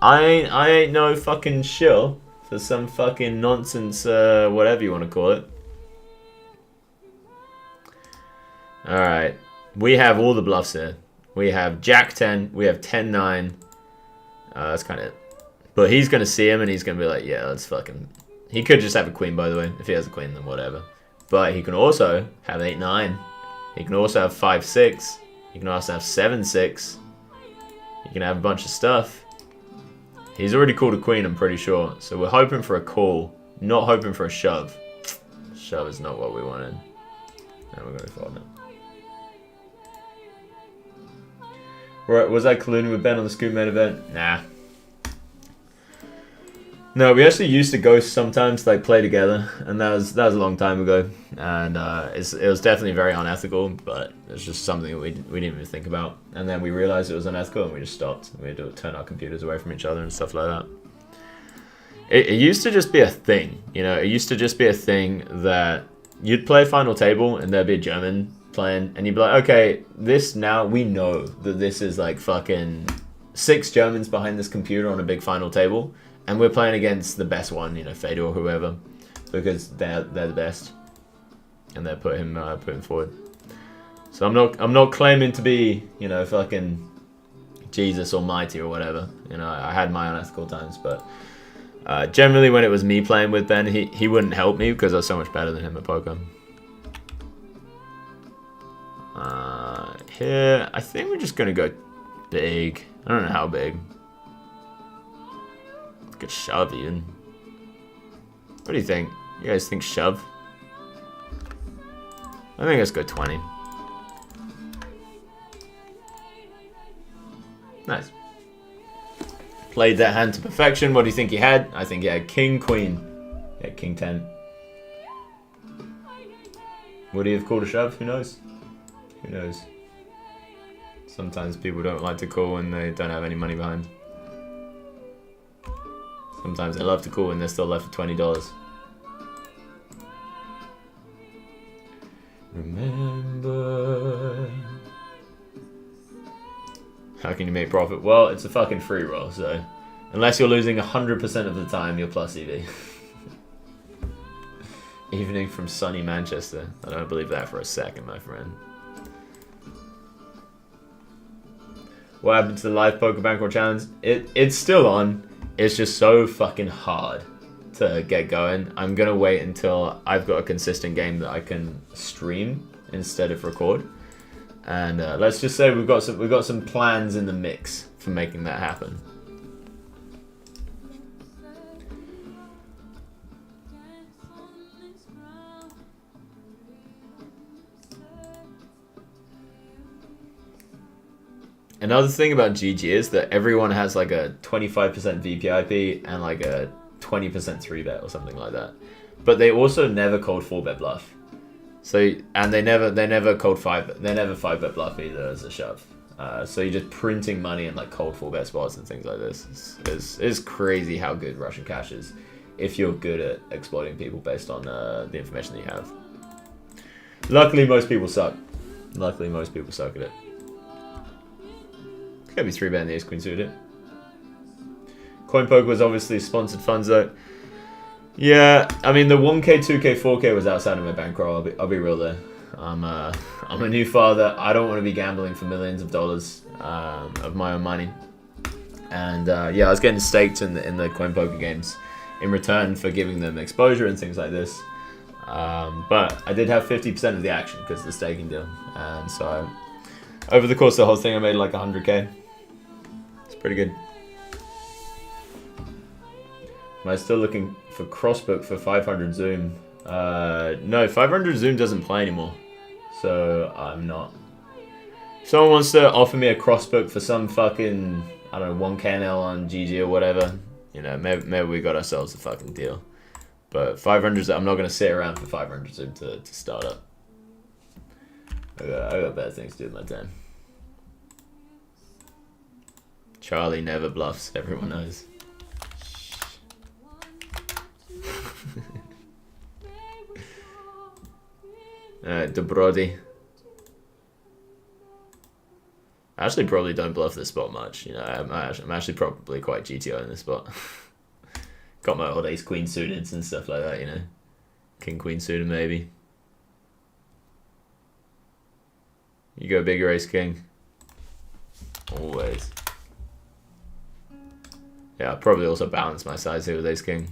Speaker 1: I ain't no fucking shill for some fucking nonsense, whatever you want to call it. Alright. We have all the bluffs here. We have Jack 10. We have 10-9. That's kind of it. But he's going to see him and he's going to be like, yeah, let's fucking... He could just have a queen, by the way. If he has a queen, then whatever. But he can also have 8-9. He can also have 5-6. He can also have 7-6. He can have a bunch of stuff. He's already called a queen, I'm pretty sure. So we're hoping for a call. Not hoping for a shove. Shove is not what we wanted. And we're going to fold it. Was I colluding with Ben on the Scoop Main event? Nah. No, we actually used to ghost sometimes, like play together, and that was a long time ago, and it was definitely very unethical, but it's just something that we didn't even think about, and then we realized it was unethical, and we just stopped. We had to turn our computers away from each other and stuff like that. It used to just be a thing, you know. It used to just be a thing that you'd play final table, and there'd be a German playing, and you'd be like, okay, this now, we know that this is like fucking 6 Germans behind this computer on a big final table, and we're playing against the best one, you know, Fedor or whoever, because they're the best, and they're putting forward. So I'm not claiming to be, you know, fucking Jesus Almighty or whatever. You know, I had my unethical times, but generally when it was me playing with Ben, he wouldn't help me because I was so much better than him at poker. Here, I think we're just gonna go big. I don't know how big. Good shove, Ian. What do you think? You guys think shove? I think let's go 20. Nice. Played that hand to perfection. What do you think he had? I think he had king, queen. Yeah, king 10. Would he have called a shove? Who knows? Who knows? Sometimes people don't like to call when they don't have any money behind. Sometimes they love to call when they're still left with $20. Remember. How can you make profit? Well, it's a fucking free roll, so unless you're losing 100% of the time, you're plus EV. Evening from sunny Manchester. I don't believe that for a second, my friend. What happened to the live poker bankroll challenge? It's still on. It's just so fucking hard to get going. I'm gonna wait until I've got a consistent game that I can stream instead of record. And let's just say we've got some plans in the mix for making that happen. Another thing about GG is that everyone has like a 25% VPIP and like a 20% 3-bet or something like that. But they also never called 4-bet bluff. So, and they never called 5-bet. They never 5-bet bluff either as a shove. So you're just printing money in like cold 4-bet spots and things like this. It's crazy how good Russian cash is if you're good at exploiting people based on the information that you have. Luckily, most people suck. Luckily, most people suck at it. It's gotta be 3-betting the ace queen suited. Coin poker was obviously sponsored funds though. Yeah, I mean the 1K, 2K, 4K was outside of my bankroll. I'll be real there. I'm a new father. I don't want to be gambling for millions of dollars of my own money. And yeah, I was getting staked in the coin poker games in return for giving them exposure and things like this. But I did have 50% of the action because of the staking deal, and so over the course of the whole thing, I made like 100K. It's pretty good. Am I still looking for crossbook for 500 zoom? No, 500 zoom doesn't play anymore, so I'm not. If someone wants to offer me a crossbook for some fucking, I don't know, 1KNL on GG or whatever, you know, maybe we got ourselves a fucking deal. But 500, I'm not going to sit around for 500 zoom to start up. I got better things to do with my time. Charlie never bluffs, everyone knows. Dobrody. I actually probably don't bluff this spot much. You know, I'm actually probably quite GTO in this spot. Got my old ace queen suited and stuff like that, you know. King queen suited maybe. You go bigger ace king. Always. Yeah, I'll probably also balance my size here with ace king.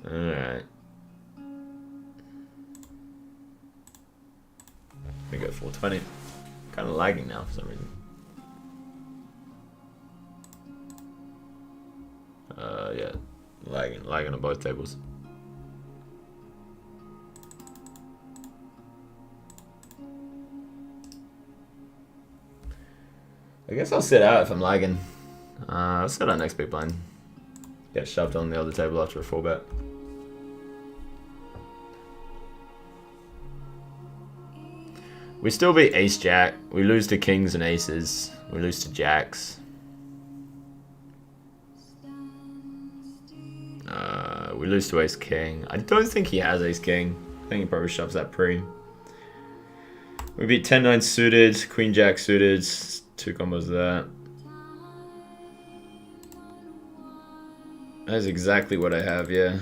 Speaker 1: Alright. We go 420. Kind of lagging now for some reason. Yeah, lagging on both tables. I guess I'll sit out if I'm lagging. I'll sit out next big blind. Get shoved on the other table after a 4-bet. We still beat ace-jack. We lose to kings and aces. We lose to jacks. We lose to ace-king. I don't think he has ace-king. I think he probably shoves that pre. We beat 10-9 suited, queen-jack suited. 2 combos of that. That's exactly what I have, yeah.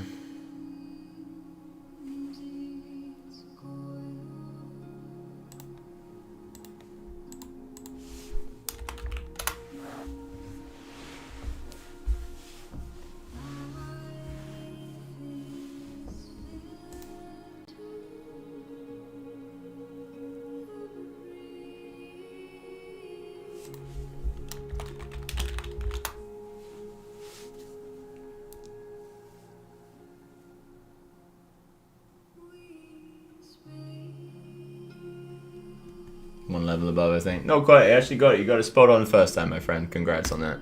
Speaker 1: One level above, I think. Not quite. You actually got it. You got it spot on the first time, my friend. Congrats on that.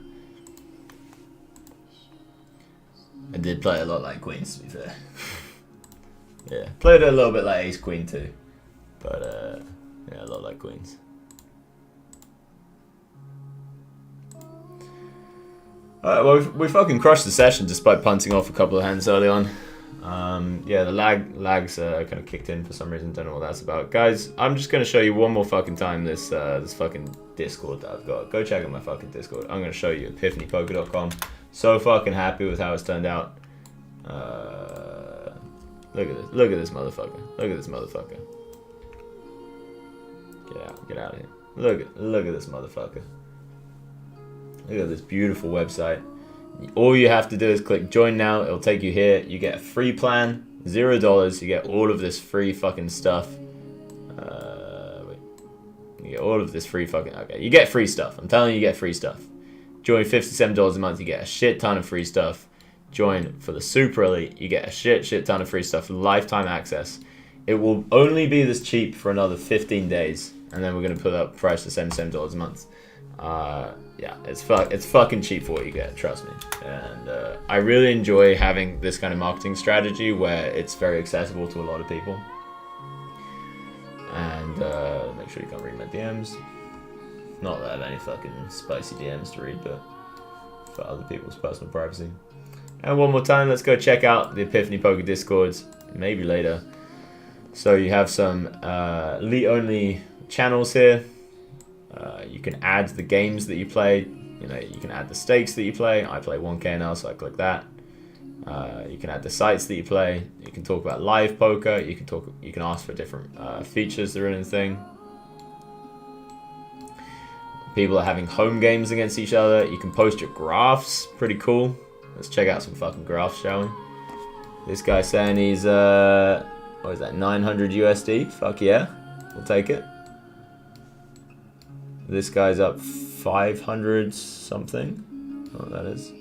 Speaker 1: I did play a lot like queens, to be fair. Yeah, played a little bit like ace queen too, but yeah, a lot like queens. Alright, well, we fucking crushed the session despite punting off a couple of hands early on. Yeah, the lags kind of kicked in for some reason. Don't know what that's about, guys. I'm just gonna show you one more fucking time this this fucking Discord that I've got. Go check out my fucking Discord. I'm gonna show you epiphanypoker.com. So fucking happy with how it's turned out. Look at this. Look at this motherfucker. Look at this motherfucker. Get out of here. Look at this motherfucker. Look at this beautiful website. All you have to do is click join now. It'll take you here. You get a free plan, $0. You get all of this free fucking stuff. Wait. You get all of this free fucking. Okay, you get free stuff. I'm telling you, you get free stuff. Join $57 a month. You get a shit ton of free stuff. Join for the super elite. You get a shit ton of free stuff. Lifetime access. It will only be this cheap for another 15 days, and then we're gonna put up price to $77 a month. Yeah, it's fucking cheap for what you get, trust me. And I really enjoy having this kind of marketing strategy where it's very accessible to a lot of people. And make sure you can't read my DMs. Not that I have any fucking spicy DMs to read, but for other people's personal privacy. And one more time, let's go check out the Epiphany Poker Discords, maybe later. So you have some elite-only channels here. You can add the games that you play. You know, you can add the stakes that you play. I play 1K now, so I click that. You can add the sites that you play. You can talk about live poker. You can ask for different features that are in the thing. People are having home games against each other. You can post your graphs. Pretty cool. Let's check out some fucking graphs, shall we? This guy's saying he's what is that, 900 USD? Fuck yeah, we'll take it. This guy's up 500 something. I don't know what that is.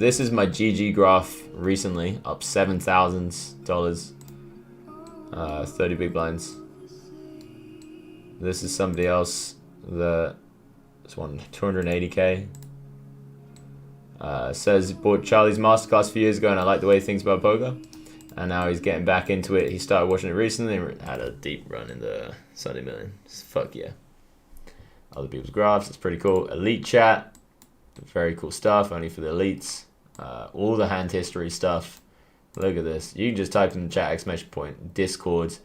Speaker 1: This is my GG graph recently, up $7,000. 30 big blinds. This is somebody else that this one 280k. Says he bought Charlie's masterclass a few years ago and I like the way he thinks about poker. And now he's getting back into it. He started watching it recently and had a deep run in the Sunday Million. Fuck yeah. Other people's graphs, it's pretty cool. Elite chat, very cool stuff, only for the elites. All the hand history stuff. Look at this. You can just type in the chat ! Discord.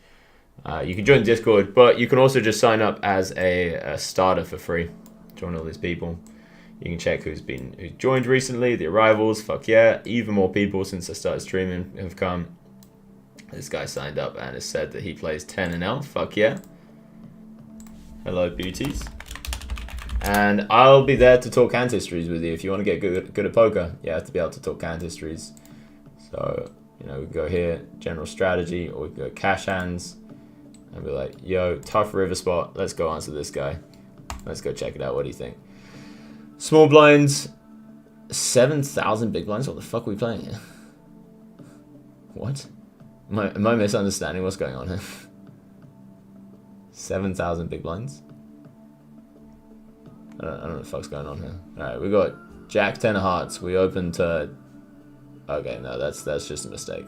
Speaker 1: You can join Discord, but you can also just sign up as a starter for free. Join all these people. You can check who's joined recently, the arrivals, fuck yeah. Even more people since I started streaming have come. This guy signed up and has said that he plays 10 and L, fuck yeah. Hello beauties. And I'll be there to talk hand histories with you. If you want to get good at poker, you have to be able to talk hand histories. So, you know, we can go here, general strategy, or we can go cash hands. And be like, yo, tough river spot, let's go answer this guy. Let's go check it out, what do you think? Small blinds, 7,000 big blinds. What the fuck are we playing here? What? Am I misunderstanding what's going on here? 7,000 big blinds. I don't know what the fuck's going on here. All right, we got Jack 10 of hearts. We opened to. Okay, no, that's just a mistake.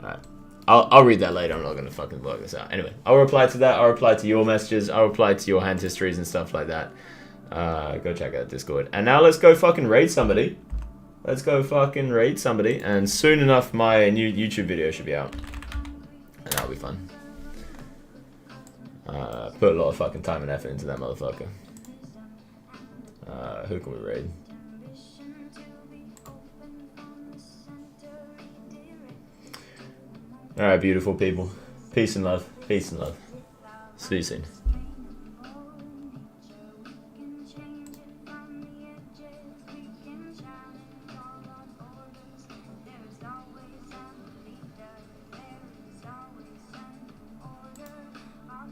Speaker 1: All right, I'll read that later. I'm not gonna fucking work this out. Anyway, I'll reply to that. I'll reply to your messages. I'll reply to your hand histories and stuff like that. Go check out Discord. And now let's go fucking raid somebody. Let's go fucking raid somebody. And soon enough, my new YouTube video should be out. And that'll be fun. Put a lot of fucking time and effort into that motherfucker. Who can we raid? Alright, beautiful people. Peace and love. Peace and love. See you soon.